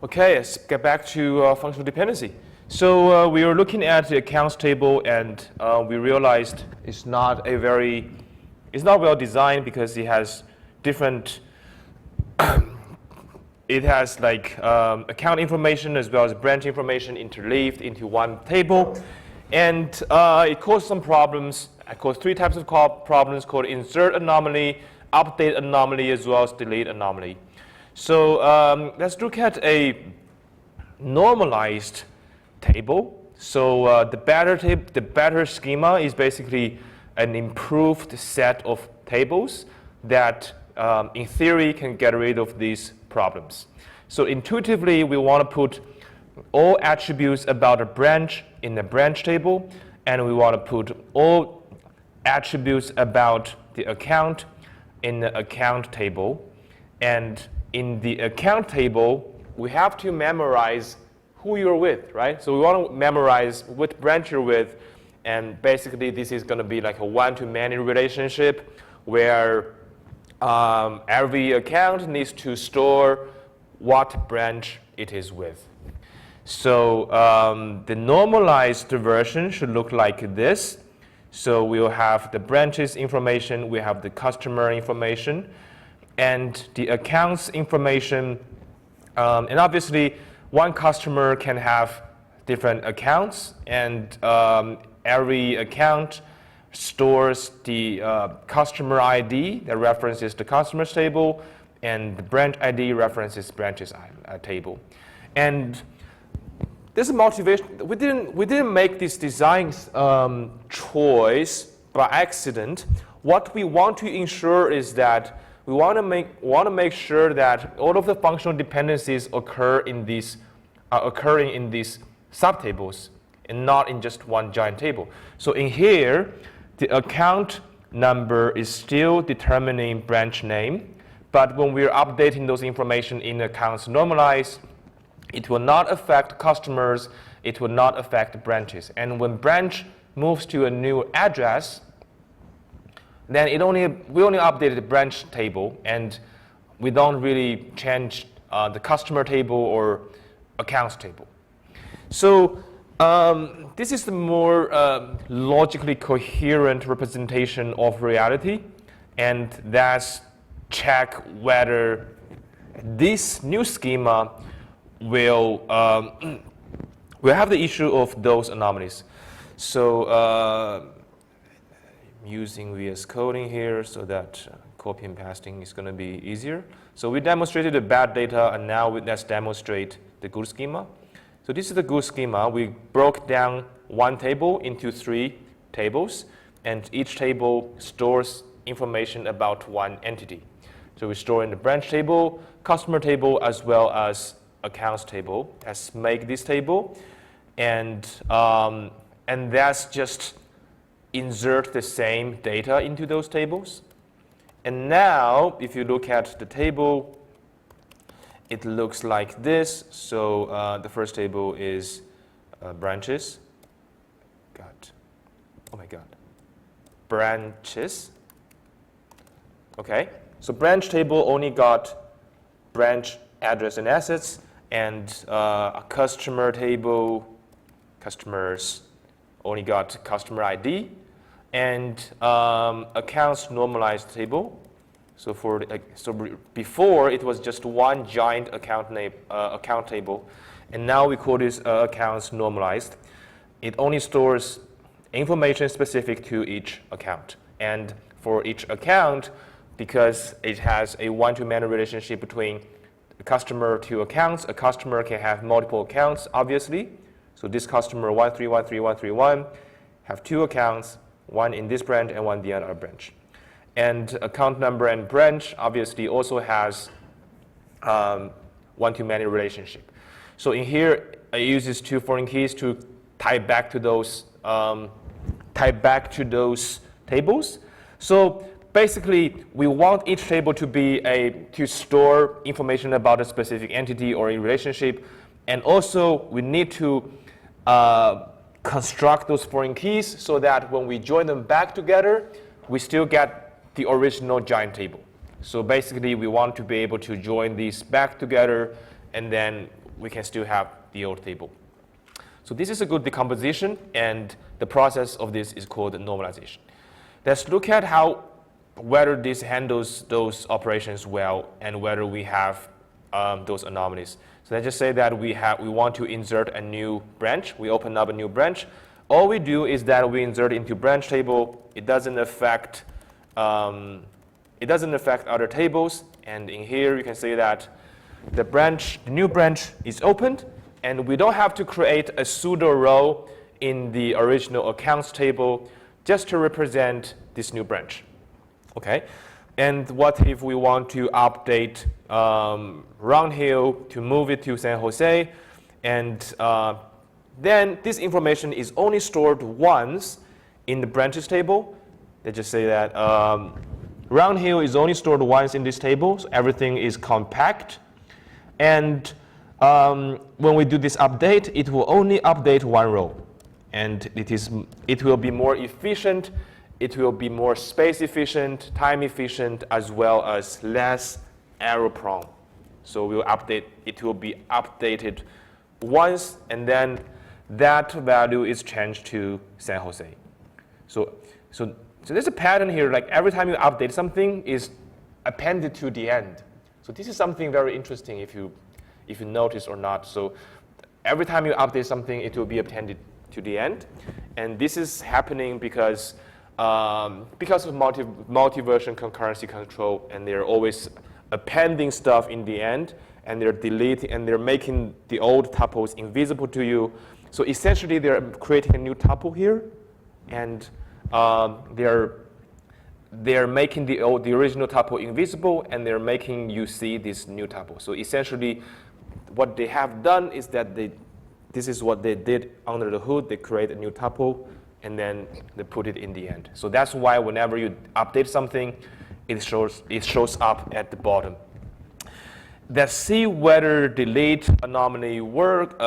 Okay, let's get back to functional dependency. So we were looking at the accounts table, and we realized it's not well designed because it has different. It has like account information as well as branch information interleaved into one table, and it caused some problems. It caused three types of problems called insert anomaly, update anomaly, as well as delete anomaly. So let's look at a normalized table. So the better schema is basically an improved set of tables that, in theory, can get rid of these problems. So intuitively, we want to put all attributes about a branch in the branch table, and we want to put all attributes about the account in the account table. And in the account table, we have to memorize who you're with, right? So we want to memorize which branch you're with, and basically this is going to be like a one-to-many relationship where every account needs to store what branch it is with. So the normalized version should look like this. So we'll have the branches information, we have the customer information, and the accounts information. And obviously, one customer can have different accounts, and every account stores the customer ID that references the customers table, and the branch ID references branches table. And this is motivation. We didn't make this design choice by accident. What we want to ensure is that we want to make sure that all of the functional dependencies occurring in these subtables and not in just one giant table. So in here, the account number is still determining branch name, but when we're updating those information in accounts normalized, it will not affect customers, it will not affect branches. And when branch moves to a new address, then we only updated the branch table, and we don't really change the customer table or accounts table. So this is the more logically coherent representation of reality, and that's check whether this new schema will have the issue of those anomalies. So using VS Coding here so that copy and pasting is going to be easier. So we demonstrated the bad data, and now let's demonstrate the good schema. So this is the good schema. We broke down one table into 3 tables, and each table stores information about one entity. So we store in the branch table, customer table, as well as accounts table. Let's make this table, and that's just insert the same data into those tables. And now, if you look at the table, it looks like this. So the first table is branches. Oh my God. Branches. Okay. So branch table only got branch address and assets, and a customer table, customers only got customer ID, and accounts normalized table. So before it was just one giant account table, and now we call this accounts normalized. It only stores information specific to each account, and for each account, because it has a one-to-many relationship between the customer to accounts, a customer can have multiple accounts, obviously. So this customer 1313131 have 2 accounts, one in this branch and one in the other branch. And account number and branch obviously also has one-to-many relationship. So in here, I use these 2 foreign keys to tie back to those tables. So basically, we want each table to store information about a specific entity or a relationship, and also we need to construct those foreign keys so that when we join them back together, we still get the original giant table. So basically, we want to be able to join these back together, and then we can still have the old table. So this is a good decomposition, and the process of this is called normalization. Let's look at whether this handles those operations well and whether we have those anomalies. So let's just say that we want to insert a new branch. We open up a new branch. All we do is that we insert into branch table. It doesn't affect other tables. And in here, you can see that the new branch is opened, and we don't have to create a pseudo row in the original accounts table just to represent this new branch. Okay, and what if we want to update Round Hill to move it to San Jose, and then this information is only stored once in the branches table. They just say that Round Hill is only stored once in this table, so everything is compact. And when we do this update, it will only update one row. And it will be more efficient, it will be more space efficient, time efficient, as well as less error prone. So it will be updated once, and then that value is changed to San Jose. So there's a pattern here, like every time you update something is appended to the end. So this is something very interesting if you notice or not. So every time you update something, it will be appended to the end. And this is happening because of multi-version concurrency control, and they're always appending stuff in the end, and they're deleting, and they're making the old tuples invisible to you. So essentially, they're creating a new tuple here, and they're making the original tuple invisible, and they're making you see this new tuple. So essentially, what they have done is that this is what they did under the hood. They create a new tuple, and then they put it in the end. So that's why whenever you update something, it shows up at the bottom. Let's see whether delete anomaly work.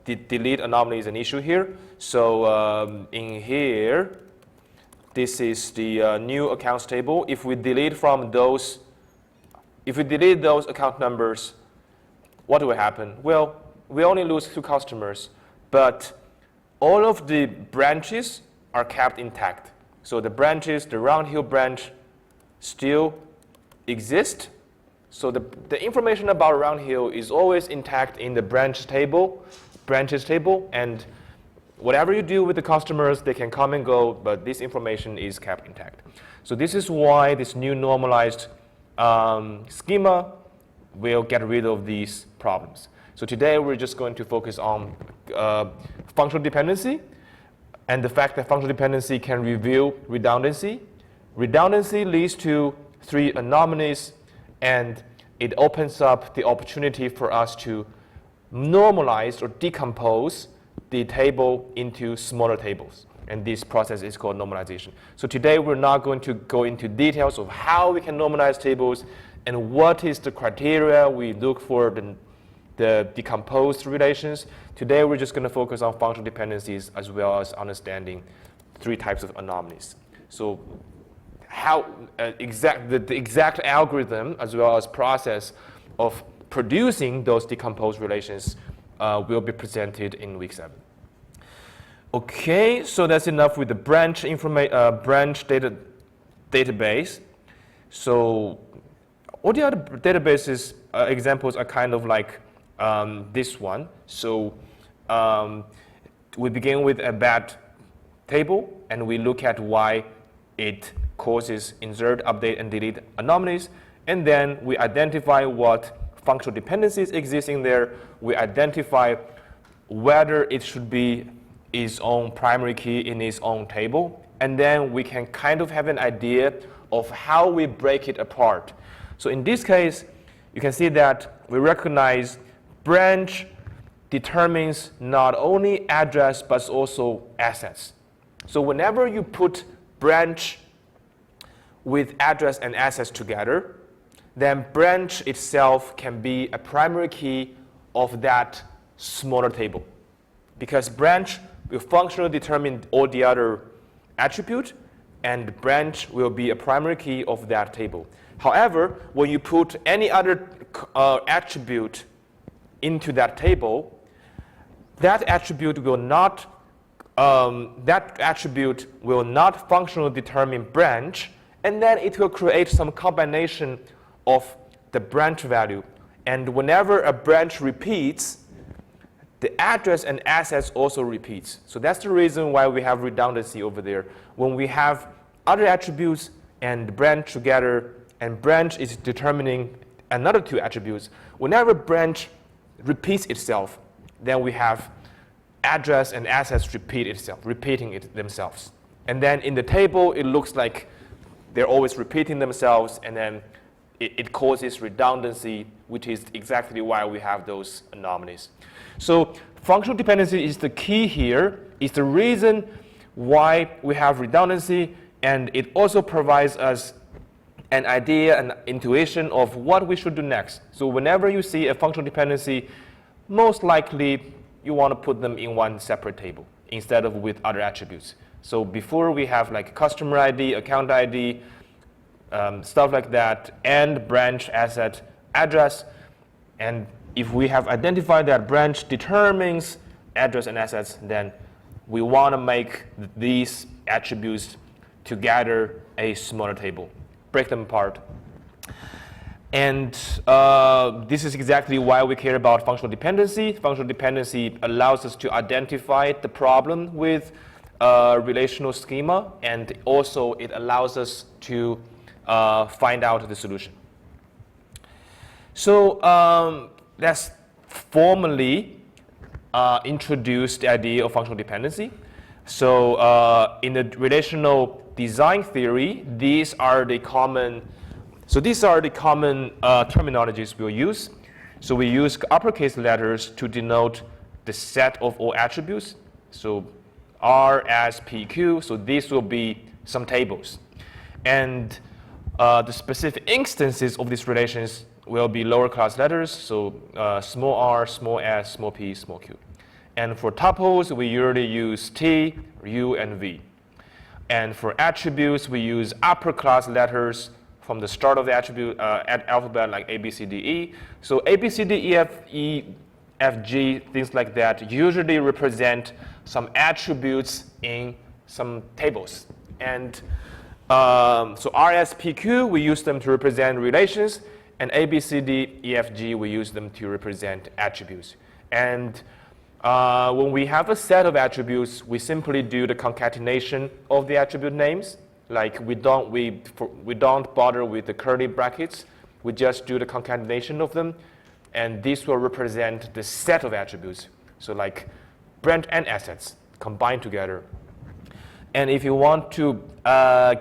Delete anomaly is an issue here. So in here, this is the new accounts table. If we delete those account numbers, what will happen? Well, we only lose 2 customers, but all of the branches are kept intact. So the branches, the Round Hill branch, still exist. So the information about Round Hill is always intact in the branches table, and whatever you do with the customers, they can come and go, but this information is kept intact. So this is why this new normalized schema will get rid of these problems. So today we're just going to focus on functional dependency and the fact that functional dependency can reveal redundancy. Redundancy leads to 3 anomalies, and it opens up the opportunity for us to normalize or decompose the table into smaller tables. And this process is called normalization. So today we're not going to go into details of how we can normalize tables and what is the criteria we look for the decomposed relations. Today we're just going to focus on functional dependencies as well as understanding 3 types of anomalies. So how the exact algorithm as well as process of producing those decomposed relations will be presented in week 7. Okay, so that's enough with the branch database. So all the other databases examples are kind of like this one. So we begin with a bad table, and we look at why it causes insert, update, and delete anomalies. And then we identify what functional dependencies exist in there. We identify whether it should be its own primary key in its own table. And then we can kind of have an idea of how we break it apart. So in this case, you can see that we recognize branch determines not only address, but also assets. So whenever you put branch with address and assets together, then branch itself can be a primary key of that smaller table. Because branch will functionally determine all the other attributes, and branch will be a primary key of that table. However, when you put any other attribute into that table, that attribute will not functionally determine branch, and then it will create some combination of the branch value. And whenever a branch repeats, the address and assets also repeats. So that's the reason why we have redundancy over there. When we have other attributes and branch together, and branch is determining another two attributes, whenever branch repeats itself, then we have address and assets repeating themselves. And then in the table, it looks like they're always repeating themselves, and then it causes redundancy, which is exactly why we have those anomalies. So functional dependency is the key here, is the reason why we have redundancy, and it also provides us an idea, an intuition of what we should do next. So whenever you see a functional dependency, most likely you want to put them in one separate table instead of with other attributes. So before we have like customer ID, account ID, stuff like that, and branch, asset, address. And if we have identified that branch determines address and assets, then we want to make these attributes to gather a smaller table, break them apart. And this is exactly why we care about functional dependency. Functional dependency allows us to identify the problem with relational schema, and also it allows us to find out the solution. So let's formally introduce the idea of functional dependency. So in the relational design theory, these are the common terminologies we'll use. So we use uppercase letters to denote the set of all attributes. So R, S, P, Q. So these will be some tables. And the specific instances of these relations will be lower class letters. So small r, small s, small p, small q. And for tuples, we usually use T, U, and V. And for attributes, we use upper class letters from the start of the attribute alphabet, like A, B, C, D, E. So A, B, C, D, E, F, G, things like that, usually represent some attributes in some tables. And so R, S, P, Q, we use them to represent relations. And A, B, C, D, E, F, G, we use them to represent attributes. And when we have a set of attributes, we simply do the concatenation of the attribute names. Like we don't bother with the curly brackets. We just do the concatenation of them. And this will represent the set of attributes. So like branch and assets combined together. And if you want to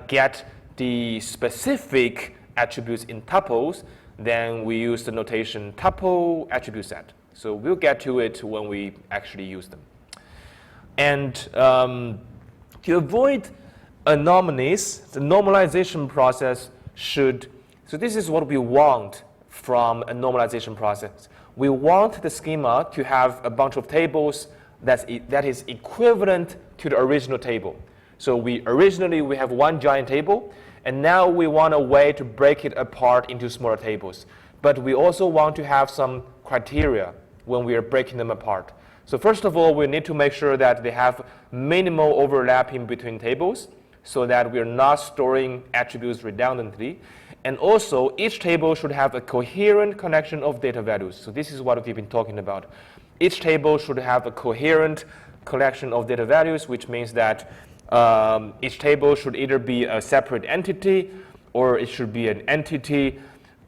get the specific attributes in tuples, then we use the notation tuple attribute set. So we'll get to it when we actually use them. And to avoid anomalies, the normalization process should, so this is what we want from a normalization process. We want the schema to have a bunch of tables that is equivalent to the original table. So originally we have one giant table, and now we want a way to break it apart into smaller tables. But we also want to have some criteria when we are breaking them apart. So first of all, we need to make sure that they have minimal overlapping between tables so that we're not storing attributes redundantly. And also, each table should have a coherent connection of data values. So this is what we've been talking about. Each table should have a coherent collection of data values, which means that each table should either be a separate entity, or it should be an entity.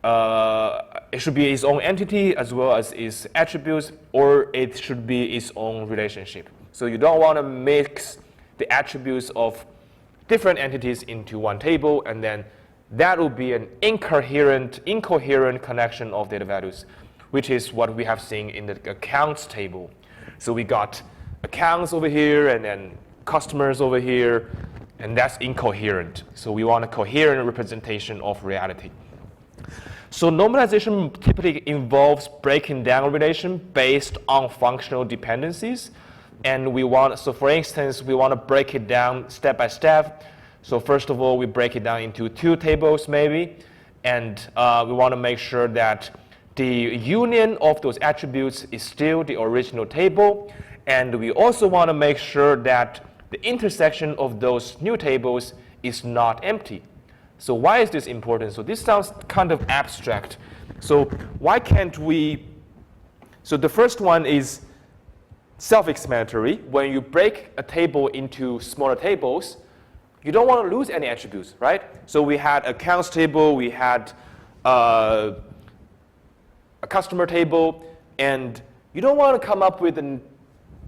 It should be its own entity as well as its attributes, or it should be its own relationship. So you don't want to mix the attributes of different entities into one table, and then that will be an incoherent connection of data values, which is what we have seen in the accounts table. So we got accounts over here, and then customers over here, and that's incoherent. So we want a coherent representation of reality. So normalization typically involves breaking down a relation based on functional dependencies. And so for instance, we want to break it down step by step. So first of all, we break it down into two tables maybe. And we want to make sure that the union of those attributes is still the original table, and we also want to make sure that the intersection of those new tables is not empty. So why is this important? So this sounds kind of abstract. So why can't we, so the first one is self-explanatory. When you break a table into smaller tables, you don't want to lose any attributes, right? So we had accounts table, we had a customer table, and you don't want to come up with a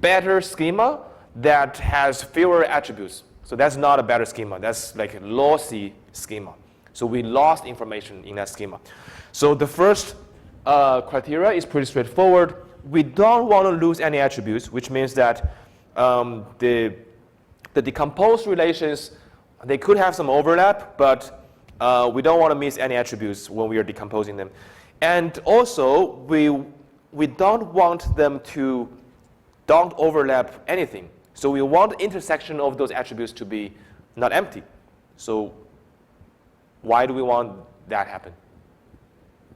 better schema that has fewer attributes. So that's not a better schema. That's like a lossy schema. So we lost information in that schema. So the first criteria is pretty straightforward. We don't want to lose any attributes, which means that the decomposed relations, they could have some overlap, but we don't want to miss any attributes when we are decomposing them. And also, we don't want them to don't overlap anything. So we want the intersection of those attributes to be not empty. So why do we want that happen?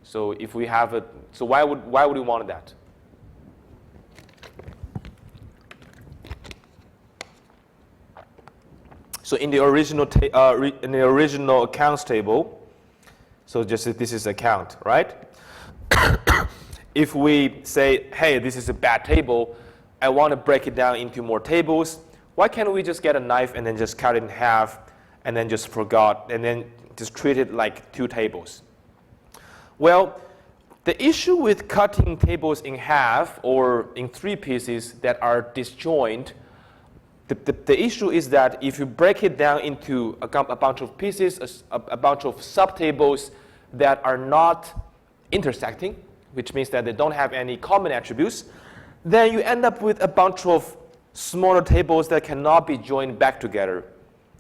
So if we have a, so why would we want that? So in the original accounts table, so just this is account, right? If we say, hey, this is a bad table, I want to break it down into more tables, why can't we just get a knife and then just cut it in half and then just forgot and then just treat it like two tables? Well, the issue with cutting tables in half or in three pieces that are disjoint, the issue is that if you break it down into a bunch of pieces, a bunch of subtables that are not intersecting, which means that they don't have any common attributes, then you end up with a bunch of smaller tables that cannot be joined back together.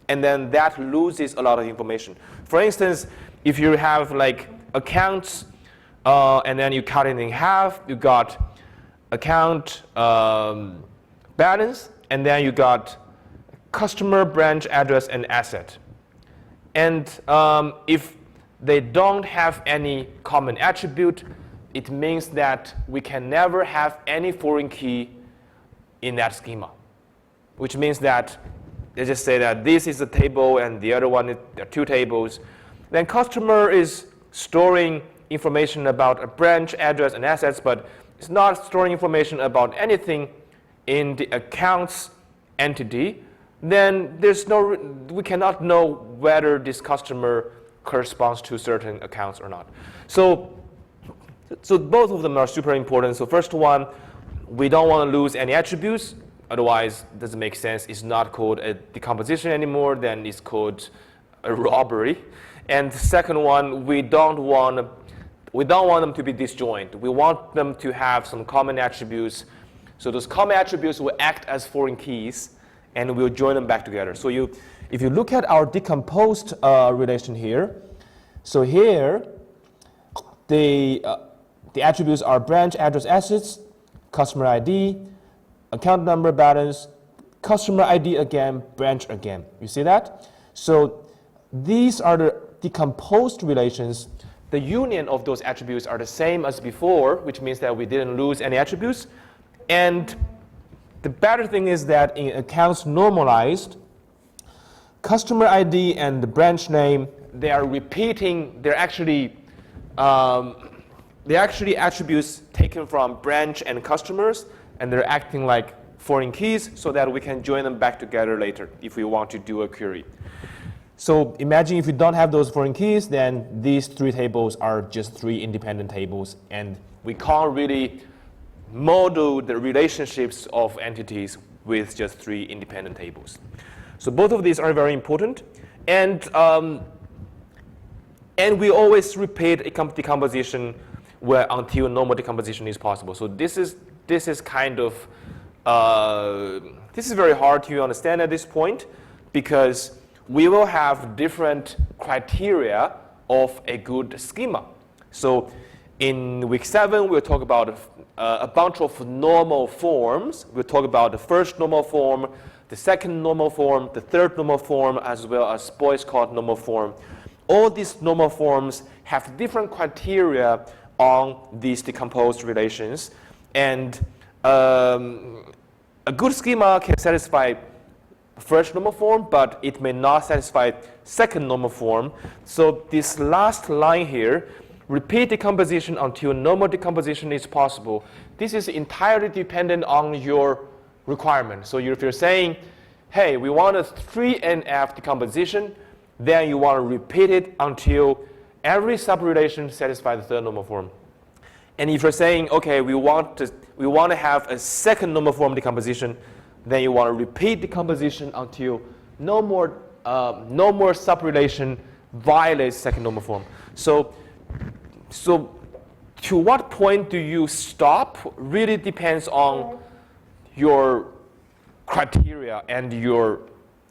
And then that loses a lot of information. For instance, if you have like accounts, and then you cut it in half, you got account balance, and then you got customer, branch, address, and asset. And if they don't have any common attribute, it means that we can never have any foreign key in that schema, which means that they just say that this is a table and the other one, there are two tables. Then customer is storing information about a branch, address, and assets, but it's not storing information about anything in the accounts entity. Then we cannot know whether this customer corresponds to certain accounts or not. So both of them are super important. So first one, we don't want to lose any attributes. Otherwise, it doesn't make sense. It's not called a decomposition anymore. Then it's called a robbery. And the second one, we don't want them to be disjoint. We want them to have some common attributes. So those common attributes will act as foreign keys, and we'll join them back together. So if you look at our decomposed relation here, so here the attributes are branch, address, assets, customer ID, account number, balance, customer ID again, branch again. You see that? So these are the decomposed relations. The union of those attributes are the same as before, which means that we didn't lose any attributes. And the better thing is that in accounts normalized, customer ID and the branch name, they are repeating, they're actually attributes taken from branch and customers, and they're acting like foreign keys so that we can join them back together later if we want to do a query. So imagine if you don't have those foreign keys, then these three tables are just three independent tables, and we can't really model the relationships of entities with just three independent tables. So both of these are very important, and we always repeat a decomposition until normal decomposition is possible. So this is kind of this is very hard to understand at this point, because we will have different criteria of a good schema. So in week 7, we'll talk about a bunch of normal forms. We'll talk about the first normal form, the second normal form, the third normal form, as well as Boyce-Codd normal form. All these normal forms have different criteria on these decomposed relations. And a good schema can satisfy first normal form, but it may not satisfy second normal form. So this last line here, repeat decomposition until normal decomposition is possible. This is entirely dependent on your requirement. So if you're saying, hey, we want a 3NF decomposition, then you want to repeat it until every subrelation satisfies the third normal form. And if you're saying, okay, we want to have a second normal form decomposition, then you want to repeat decomposition until no more subrelation violates second normal form. So to what point do you stop really depends on your criteria and your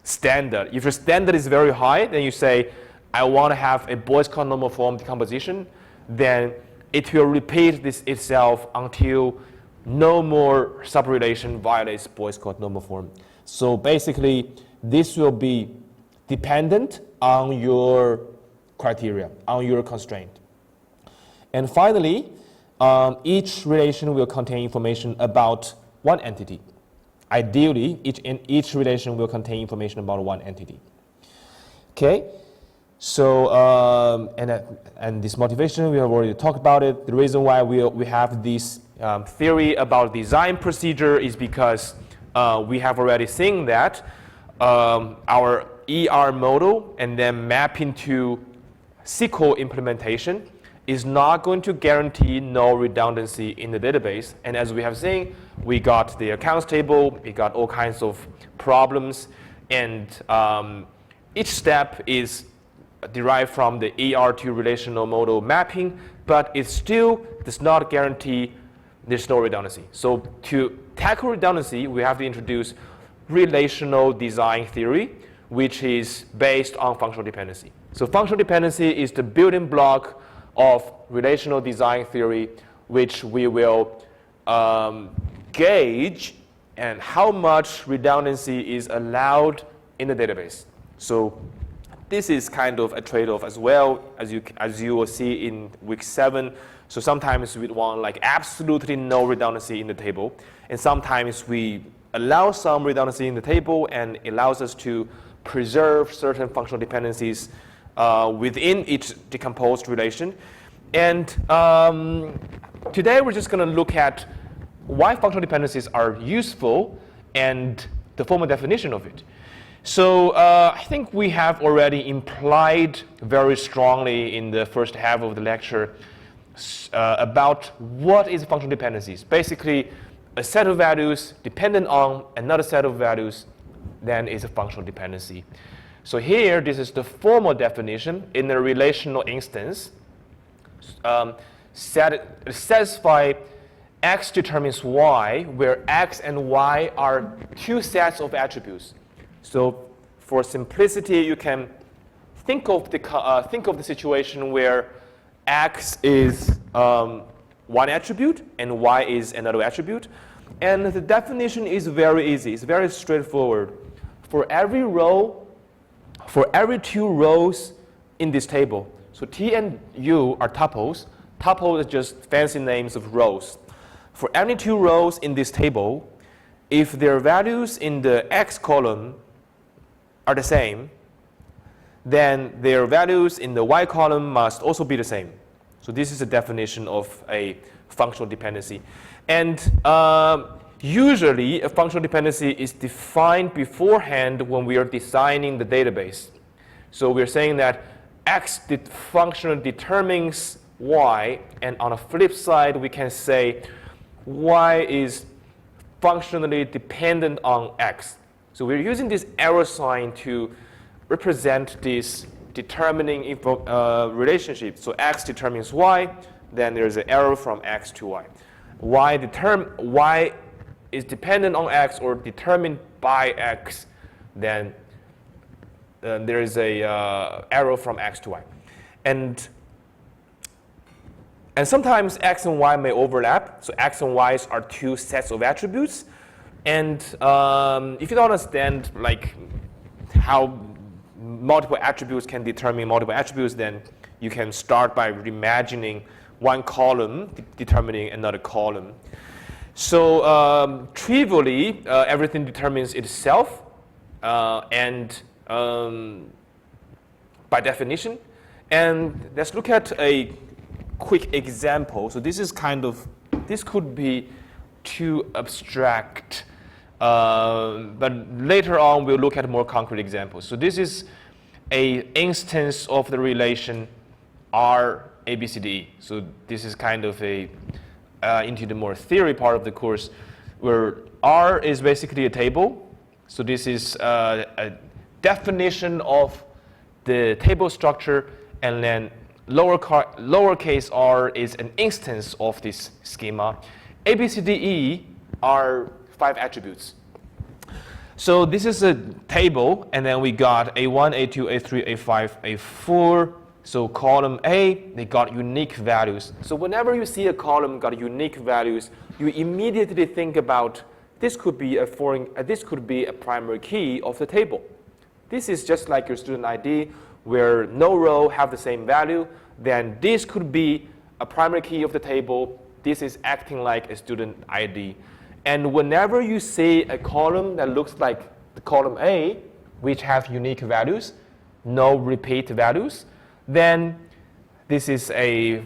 standard. If your standard is very high, then you say, I want to have a Boyce-Codd normal form decomposition, then it will repeat this itself until no more subrelation violates Boyce-Codd normal form. So basically, this will be dependent on your criteria, on your constraint. And finally, each relation will contain information about one entity. Ideally, each relation will contain information about one entity. Okay, so and this motivation, we have already talked about it. The reason why we have this theory about design procedure is because we have already seen that our ER model and then mapping to SQL implementation is not going to guarantee no redundancy in the database. And as we have seen, we got the accounts table, we got all kinds of problems, and each step is derived from the ER to relational model mapping, but it still does not guarantee there's no redundancy. So to tackle redundancy, we have to introduce relational design theory, which is based on functional dependency. So functional dependency is the building block of relational design theory, which we will gauge and how much redundancy is allowed in the database. So this is kind of a trade-off as well, as you will see in week 7. So sometimes we want like absolutely no redundancy in the table, and sometimes we allow some redundancy in the table, and it allows us to preserve certain functional dependencies within each decomposed relation. And today we're just going to look at why functional dependencies are useful and the formal definition of it. So I think we have already implied very strongly in the first half of the lecture about what is functional dependencies. Basically, a set of values dependent on another set of values, then is a functional dependency. So here, this is the formal definition in a relational instance. Satisfy X determines Y, where X and Y are two sets of attributes. So for simplicity, you can think of the situation where X is one attribute and Y is another attribute. And the definition is very easy. It's very straightforward. For every row, for every two rows in this table, so T and U are tuples. Tuples are just fancy names of rows. For any two rows in this table, if their values in the X column are the same, then their values in the Y column must also be the same. So this is a definition of a functional dependency. And usually, a functional dependency is defined beforehand when we are designing the database. So we're saying that X functionally determines Y, and on the flip side, we can say Y is functionally dependent on X. So we're using this arrow sign to represent this determining relationship. So X determines Y, then there's an arrow from X to Y. Y is dependent on X or determined by X, then there is a arrow from X to Y. And sometimes X and Y may overlap. So X and Y are two sets of attributes. And if you don't understand like how multiple attributes can determine multiple attributes, then you can start by reimagining one column determining another column. So trivially, everything determines itself, and by definition. And let's look at a quick example. So this is this could be too abstract, but later on we'll look at more concrete examples. So this is an instance of the relation R, A, B, C, D, E. So this is kind of into the more theory part of the course, where R is basically a table. So this is a definition of the table structure, and then lowercase r is an instance of this schema. A, B, C, D, E are 5 attributes. So this is a table, and then we got A1, A2, A3, A5, A4. So column A, they got unique values. So whenever you see a column got unique values, you immediately think about this could be a primary key of the table. This is just like your student ID, where no row have the same value. Then this could be a primary key of the table. This is acting like a student ID. And whenever you see a column that looks like the column A, which have unique values, no repeat values, then this is a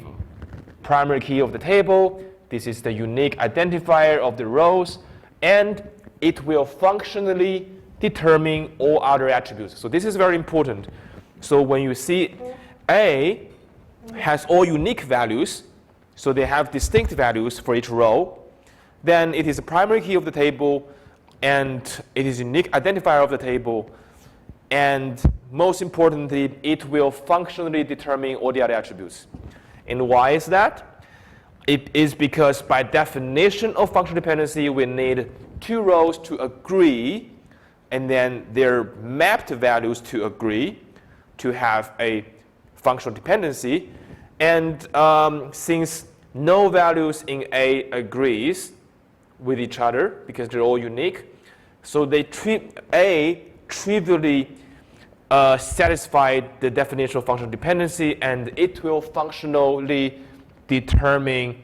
primary key of the table. This is the unique identifier of the rows, and it will functionally determine all other attributes. So this is very important. So when you see A has all unique values, so they have distinct values for each row, then it is a primary key of the table, and it is a unique identifier of the table, and most importantly, it will functionally determine all the other attributes. And why is that? It is because by definition of functional dependency, we need 2 rows to agree, and then their mapped values to agree to have a functional dependency. And since no values in A agrees with each other because they're all unique, so they trivially satisfy the definition of functional dependency, and it will functionally determine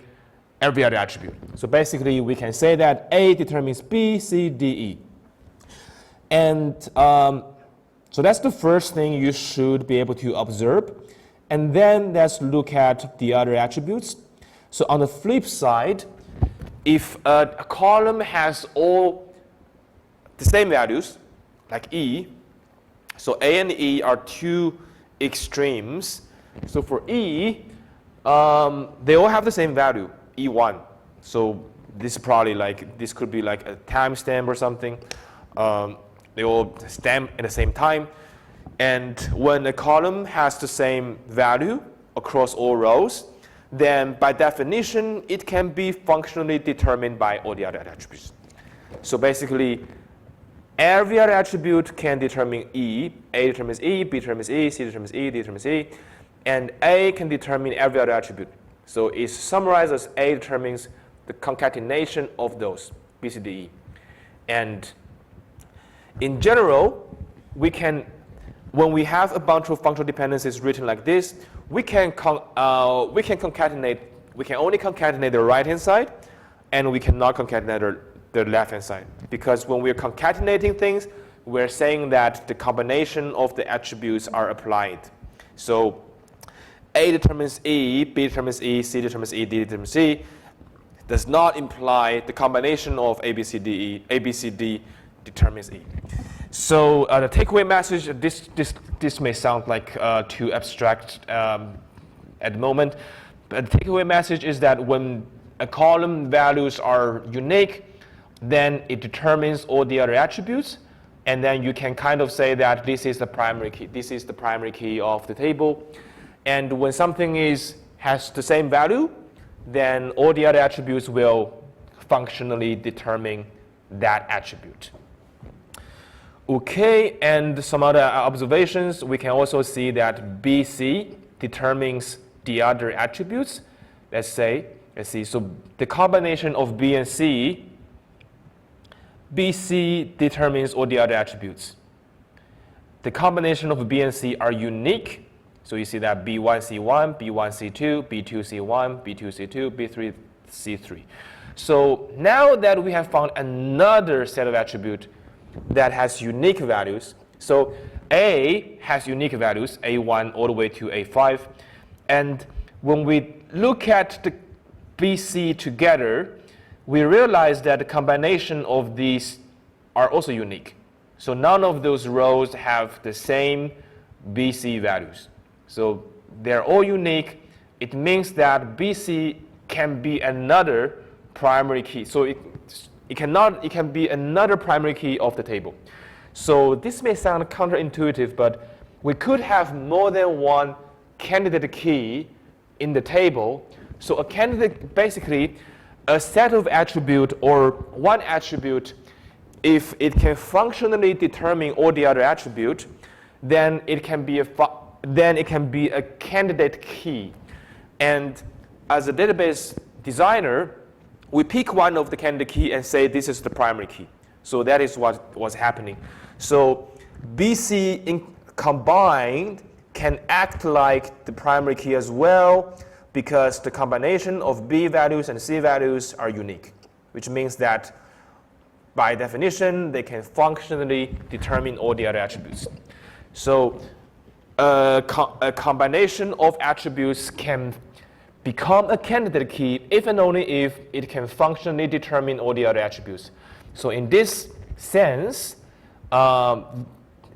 every other attribute. So basically, we can say that A determines B, C, D, E. And so that's the first thing you should be able to observe. And then let's look at the other attributes. So on the flip side, if a column has all the same values, like E, so A and E are 2 extremes. So for E, they all have the same value, E1. So this could be like a timestamp or something. They all stamp at the same time. And when a column has the same value across all rows, then by definition, it can be functionally determined by all the other attributes. So basically, every other attribute can determine E. A determines E, B determines E, C determines E, D determines E. And A can determine every other attribute. So it's summarized as A determines the concatenation of those, B, C, D, E. And in general, when we have a bunch of functional dependencies written like this, we can only concatenate the right-hand side, and we cannot concatenate the left-hand side. Because when we're concatenating things, we're saying that the combination of the attributes are applied. So A determines E, B determines E, C determines E, D determines C does not imply the combination of A, B, C, D determines E. So the takeaway message, this may sound like too abstract at the moment, but the takeaway message is that when a column values are unique, then it determines all the other attributes, and then you can kind of say that this is the primary key. This is the primary key of the table. And when something has the same value, then all the other attributes will functionally determine that attribute. Okay, and some other observations. We can also see that BC determines the other attributes. Let's see. So the combination of B and C, BC determines all the other attributes. The combination of B and C are unique, So you see that B1C1, B1C2, B2C1, B2C2, B3C3. So now that we have found another set of attributes that has unique values, so A has unique values, A1 all the way to A5, and when we look at the BC together, we realize that the combination of these are also unique. So none of those rows have the same BC values. So they're all unique. It means that BC can be another primary key. So it can be another primary key of the table. So this may sound counterintuitive, but we could have more than one candidate key in the table. So a candidate, basically, a set of attribute or one attribute, if it can functionally determine all the other attribute, then it can be a candidate key. And as a database designer, we pick one of the candidate key and say this is the primary key. So that is what was happening. So BC combined can act like the primary key as well, because the combination of B values and C values are unique, which means that by definition, they can functionally determine all the other attributes. So a combination of attributes can become a candidate key if and only if it can functionally determine all the other attributes. So in this sense, A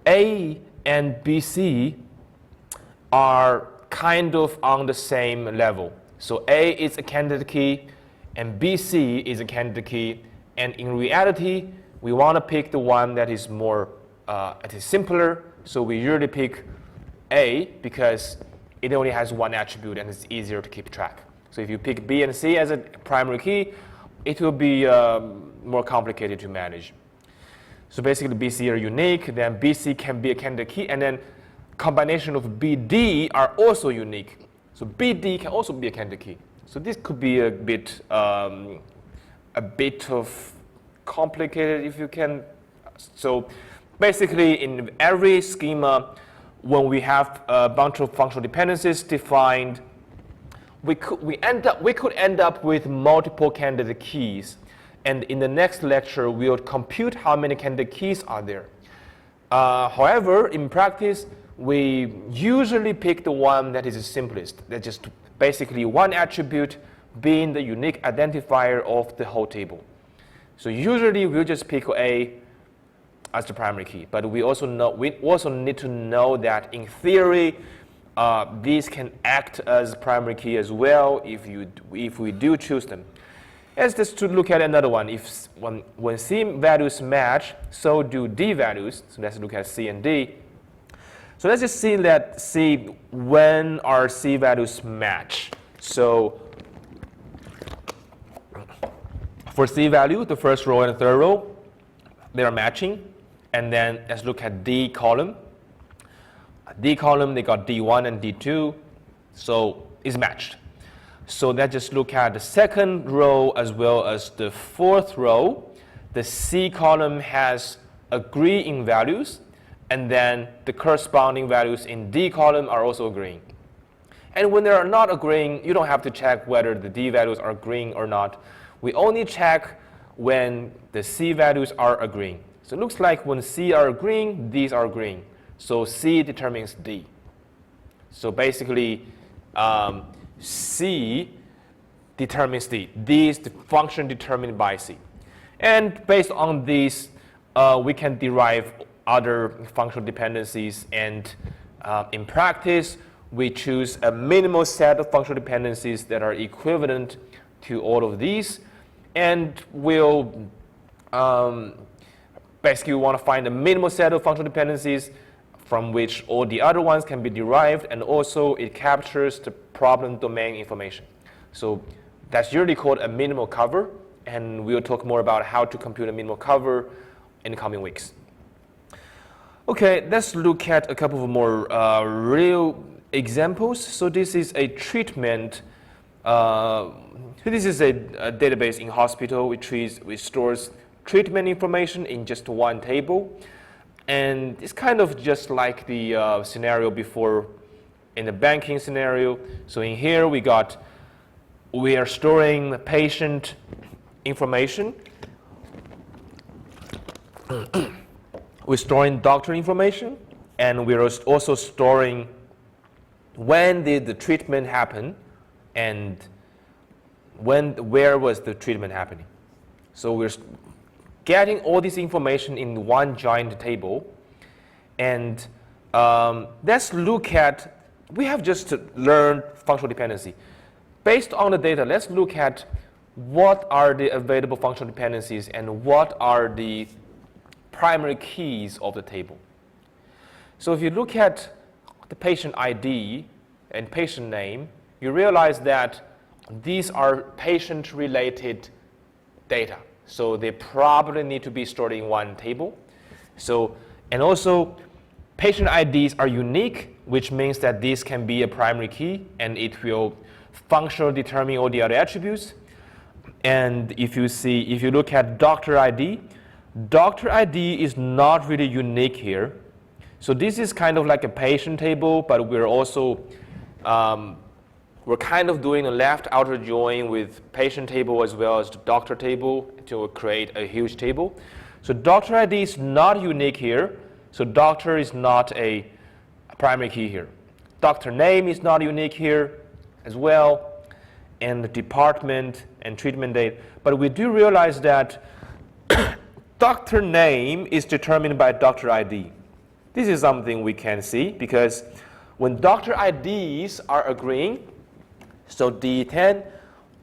and BC are kind of on the same level. So A is a candidate key and BC is a candidate key. And in reality, we want to pick the one that is more, it is simpler. So we usually pick A because it only has one attribute and it's easier to keep track. So if you pick B and C as a primary key, it will be more complicated to manage. So basically BC are unique, then BC can be a candidate key, and then combination of BD are also unique. So BD can also be a candidate key. So this could be a bit of complicated if you can. So basically in every schema, when we have a bunch of functional dependencies defined, we could end up with multiple candidate keys. And in the next lecture, we'll compute how many candidate keys are there. However, in practice, we usually pick the one that is the simplest. That's just basically one attribute being the unique identifier of the whole table. So usually we'll just pick A as the primary key. But we also need to know that in theory, these can act as primary key as well if we do choose them. Let's just to look at another one. When C values match, so do D values. So let's look at C and D. So let's just see when our C values match. So for C value, the first row and the third row, they are matching. And then let's look at D column. D column, they got D1 and D2, so it's matched. So let's just look at the second row as well as the fourth row. The C column has agreeing values, and then the corresponding values in D column are also agreeing. And when they are not agreeing, you don't have to check whether the D values are agreeing or not. We only check when the C values are agreeing. So it looks like when C are agreeing, D's are agreeing. So C determines D. So basically, C determines D. D is the function determined by C. And based on these, we can derive other functional dependencies. And in practice, we choose a minimal set of functional dependencies that are equivalent to all of these. And we'll basically want to find a minimal set of functional dependencies from which all the other ones can be derived, and also it captures the problem domain information. So that's usually called a minimal cover, and we'll talk more about how to compute a minimal cover in the coming weeks. Okay, let's look at a couple of more real examples. So this is a treatment. This is a database in hospital which stores treatment information in just one table. And it's kind of just like the scenario before in the banking scenario. So in here we are storing patient information. We're storing doctor information, and we're also storing when did the treatment happen and where was the treatment happening. So we're getting all this information in one giant table. And let's look at, we have just learned functional dependency. Based on the data, let's look at what are the available functional dependencies and what are the primary keys of the table. So if you look at the patient ID and patient name, you realize that these are patient-related data. So they probably need to be stored in one table. So, and also, patient IDs are unique, which means that this can be a primary key, and it will functionally determine all the other attributes. And if you look at doctor ID is not really unique here. So this is kind of like a patient table, but we're also we're kind of doing a left outer join with patient table as well as the doctor table to create a huge table. So doctor ID is not unique here. So doctor is not a primary key here. Doctor name is not unique here as well, and the department and treatment date. But we do realize that doctor name is determined by doctor ID. This is something we can see because when doctor IDs are agreeing, so D10,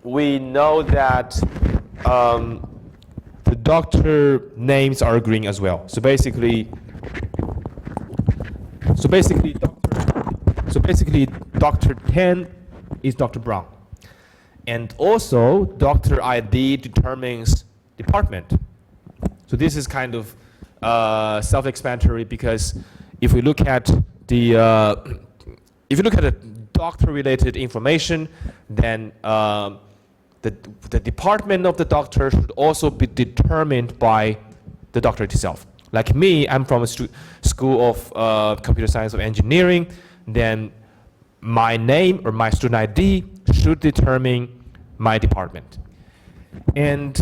we know that the doctor names are agreeing as well. So basically, Dr. 10 is Dr. Brown. And also, Dr. ID determines department. So this is kind of self-explanatory because if we look at the doctor-related information, then the department of the doctor should also be determined by the doctor itself. Like me, I'm from a school of computer science or engineering, then my name or my student ID should determine my department. And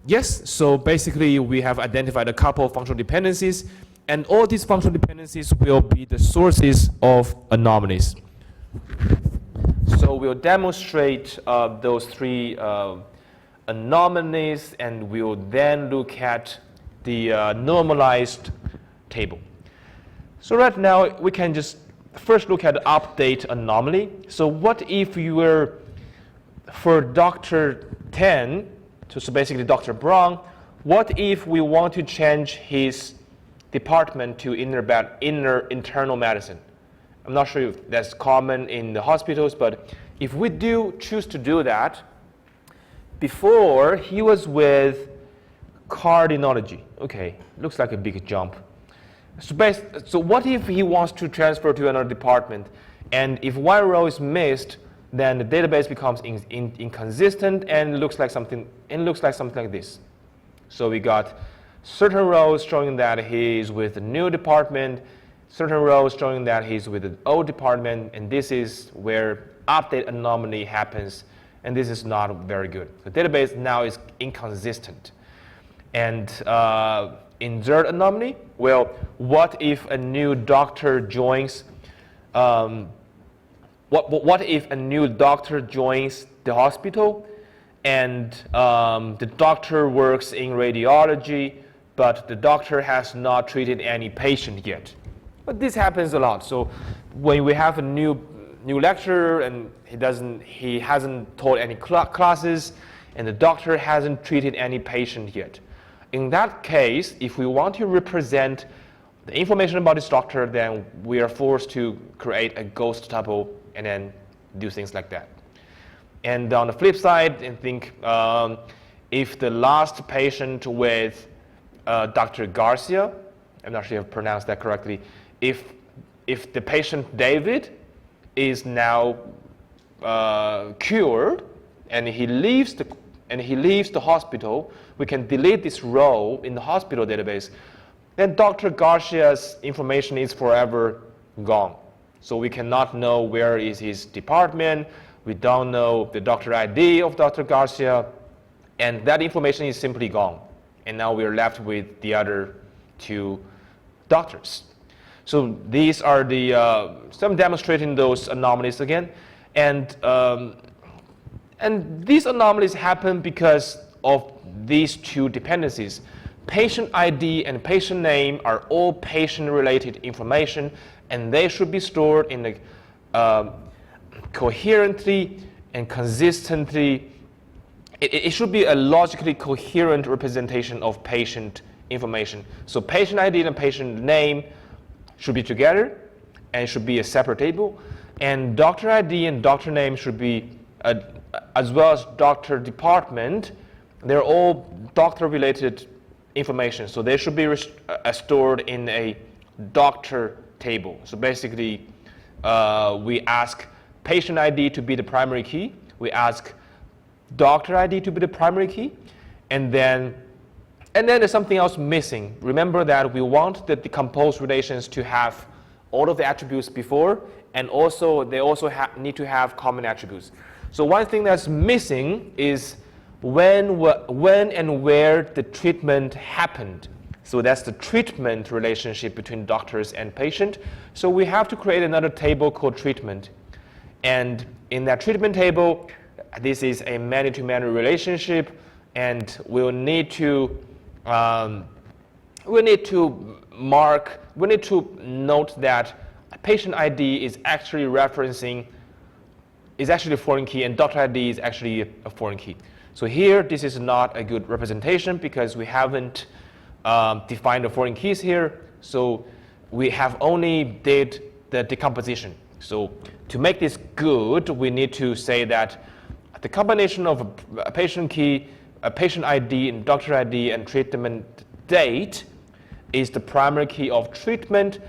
yes, so basically we have identified a couple of functional dependencies, and all these functional dependencies will be the sources of anomalies. So we'll demonstrate those three anomalies, and we'll then look at the normalized table. So right now we can just first look at the update anomaly. So what if you were, for Dr. 10, so basically Dr. Brown, what if we want to change his department to internal medicine? I'm not sure if that's common in the hospitals, but if we do choose to do that, before he was with cardiology. Okay, looks like a big jump. So what if he wants to transfer to another department, and if one row is missed, then the database becomes inconsistent and looks like something like this. So we got certain rows showing that he is with the new department, certain rows showing that he's with the old department, and this is where update anomaly happens, and this is not very good. The database now is inconsistent. And insert anomaly, well, what if a new doctor joins what if a new doctor joins the hospital, and the doctor works in radiology, but the doctor has not treated any patient yet? But this happens a lot. So when we have a new lecturer and he hasn't taught any classes, and the doctor hasn't treated any patient yet, in that case, if we want to represent the information about this doctor, then we are forced to create a ghost tuple and then do things like that. And on the flip side, I think if the last patient with Dr. Garcia, I'm not sure if I pronounced that correctly, if the patient David is now cured and he leaves the hospital, we can delete this row in the hospital database. Then Dr. Garcia's information is forever gone. So we cannot know where is his department. We don't know the doctor ID of Dr. Garcia. And that information is simply gone. And now we're left with the other two doctors. So these are the some demonstrating those anomalies again. And these anomalies happen because of these two dependencies. Patient ID and patient name are all patient-related information, and they should be stored in a coherently and consistently. It should be a logically coherent representation of patient information. So patient ID and patient name should be together, and it should be a separate table. And doctor ID and doctor name should be, as well as doctor department, they're all doctor-related information. So they should be stored in a doctor table. So basically, we ask patient ID to be the primary key. We ask doctor ID to be the primary key. And then there's something else missing. Remember that we want the decomposed relations to have all of the attributes before, and also they also need to have common attributes. So one thing that's missing is when and where the treatment happened. So that's the treatment relationship between doctors and patient. So we have to create another table called treatment. And in that treatment table, this is a many-to-many relationship, and we'll need to note that patient ID is actually a foreign key, and doctor ID is actually a foreign key. So here, this is not a good representation because we haven't defined the foreign keys here. So we have only did the decomposition. So to make this good, we need to say that the combination of a patient key, a patient ID, and doctor ID, and treatment date is the primary key of treatment.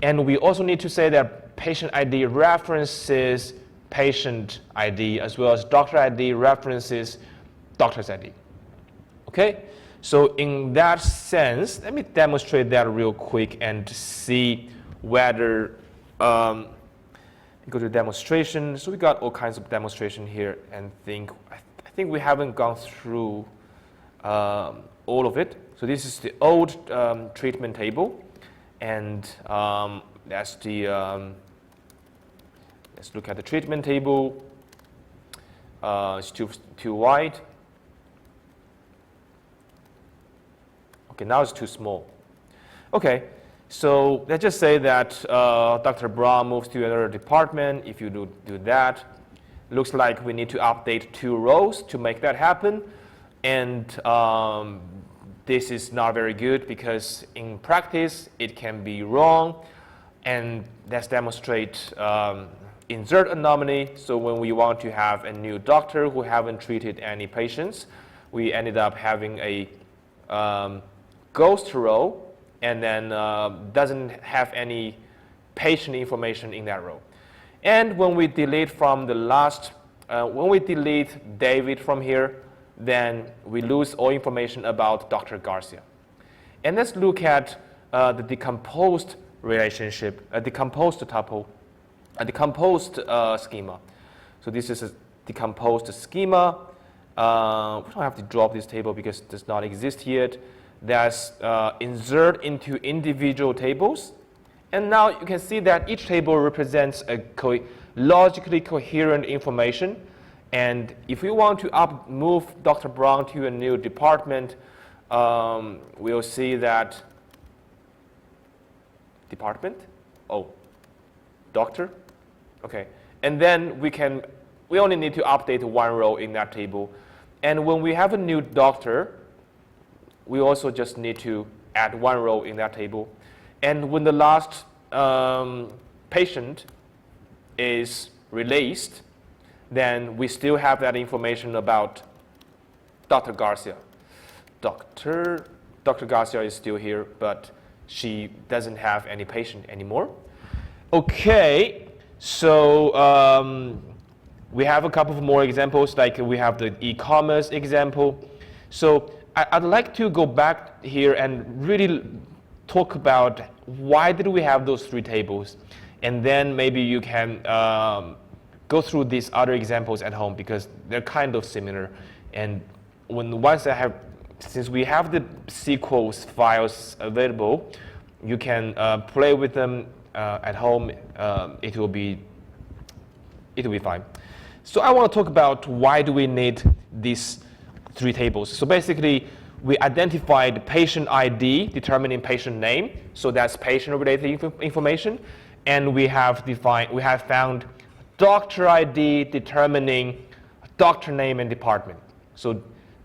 And we also need to say that patient ID references patient ID, as well as doctor ID references doctor's ID. Okay? So in that sense, let me demonstrate that real quick and see whether go to demonstration. So we got all kinds of demonstration here, and I think we haven't gone through all of it. So this is the old treatment table, and that's the let's look at the treatment table. It's too wide. Okay, now it's too small. Okay. So let's just say that Dr. Brown moves to another department. If you do that, looks like we need to update 2 rows to make that happen. And this is not very good because in practice, it can be wrong. And let's demonstrate insert anomaly. So when we want to have a new doctor who haven't treated any patients, we ended up having a ghost row, and then doesn't have any patient information in that row. And when we delete from the last, when we delete David from here, then we lose all information about Dr. Garcia. And let's look at the decomposed relationship, a decomposed tuple, a decomposed schema. So this is a decomposed schema. We don't have to drop this table because it does not exist yet. That's insert into individual tables. And now you can see that each table represents a logically coherent information. And if we want to move Dr. Brown to a new department, we'll see that department, doctor, okay. And then we only need to update 1 row in that table. And when we have a new doctor, we also just need to add 1 row in that table. And when the last patient is released, then we still have that information about Dr. Garcia. Dr. Garcia is still here, but she doesn't have any patient anymore. Okay, so we have a couple of more examples, like we have the e-commerce example. So I'd like to go back here and really talk about why did we have those 3 tables. and then maybe you can go through these other examples at home because they're kind of similar. And since we have the SQL files available, you can play with them at home. It will be fine. So I want to talk about why do we need these three tables. So basically, we identified patient ID determining patient name. So that's patient-related information. And we have found doctor ID determining doctor name and department. So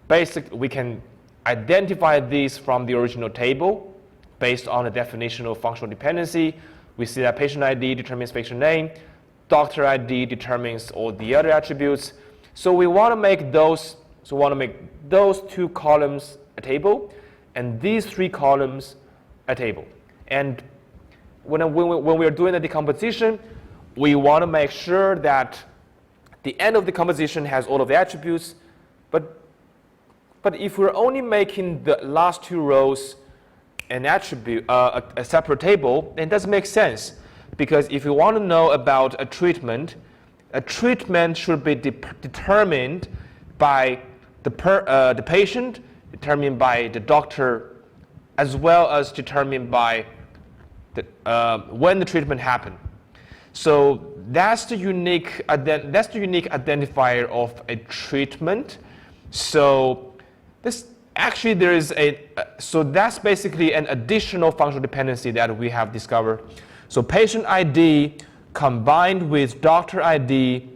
basically, we can identify these from the original table based on the definition of functional dependency. We see that patient ID determines patient name, doctor ID determines all the other attributes. So we want to make those two columns a table, and these three columns a table. And when we're doing the decomposition, we want to make sure that the end of the composition has all of the attributes, but if we're only making the last two rows an attribute, a separate table, then it doesn't make sense. Because if you want to know about a treatment should be determined by the patient, determined by the doctor, as well as determined by when the treatment happened. So that's the unique identifier of a treatment. So so that's basically an additional functional dependency that we have discovered. So patient ID combined with doctor ID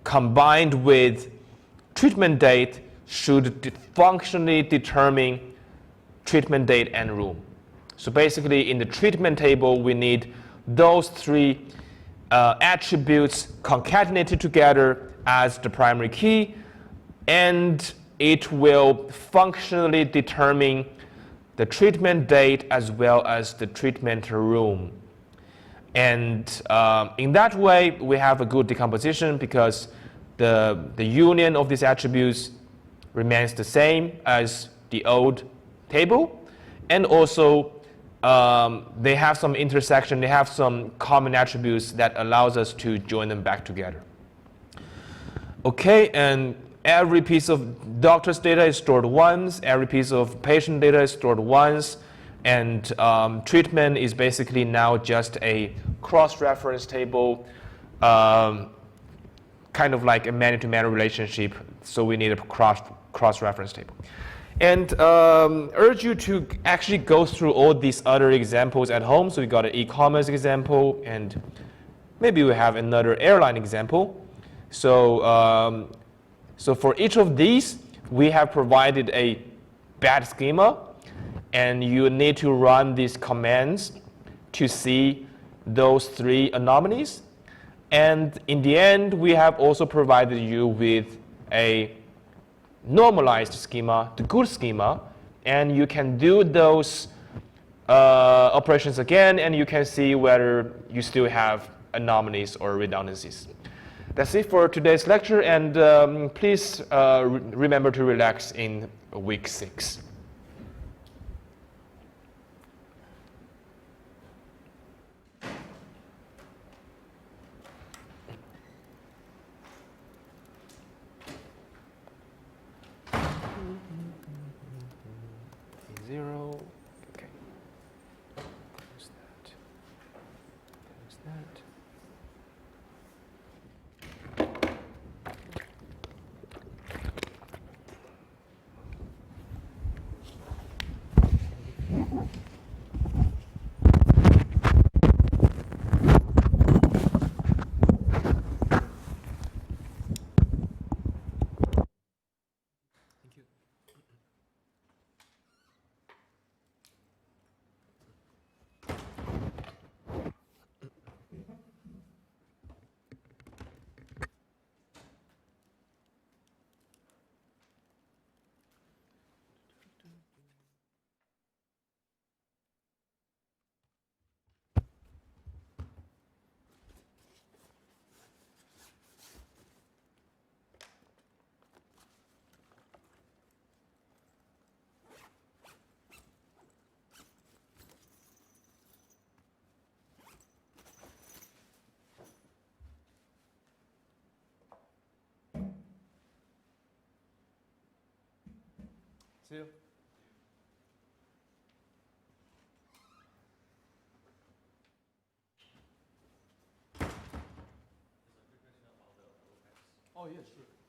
combined with treatment date should functionally determine treatment date and room. So basically in the treatment table we need those three attributes concatenated together as the primary key, and it will functionally determine the treatment date as well as the treatment room. And in that way, we have a good decomposition because the union of these attributes remains the same as the old table. And also, they have some intersection, they have some common attributes that allows us to join them back together. Okay, and every piece of doctor's data is stored once, every piece of patient data is stored once, and treatment is basically now just a cross-reference table, kind of like a man-to-man relationship, so we need a cross-reference table. And urge you to actually go through all these other examples at home. So we got an e-commerce example, and maybe we have another airline example. So for each of these, we have provided a bad schema, and you need to run these commands to see those three anomalies. And in the end, we have also provided you with a normalized schema, the good schema, and you can do those operations again, and you can see whether you still have anomalies or redundancies. That's it for today's lecture, and please remember to relax in week 6. Zero. Okay. Close that. Close that. too. There's a quick question about the OPEX. Oh, yeah, sure.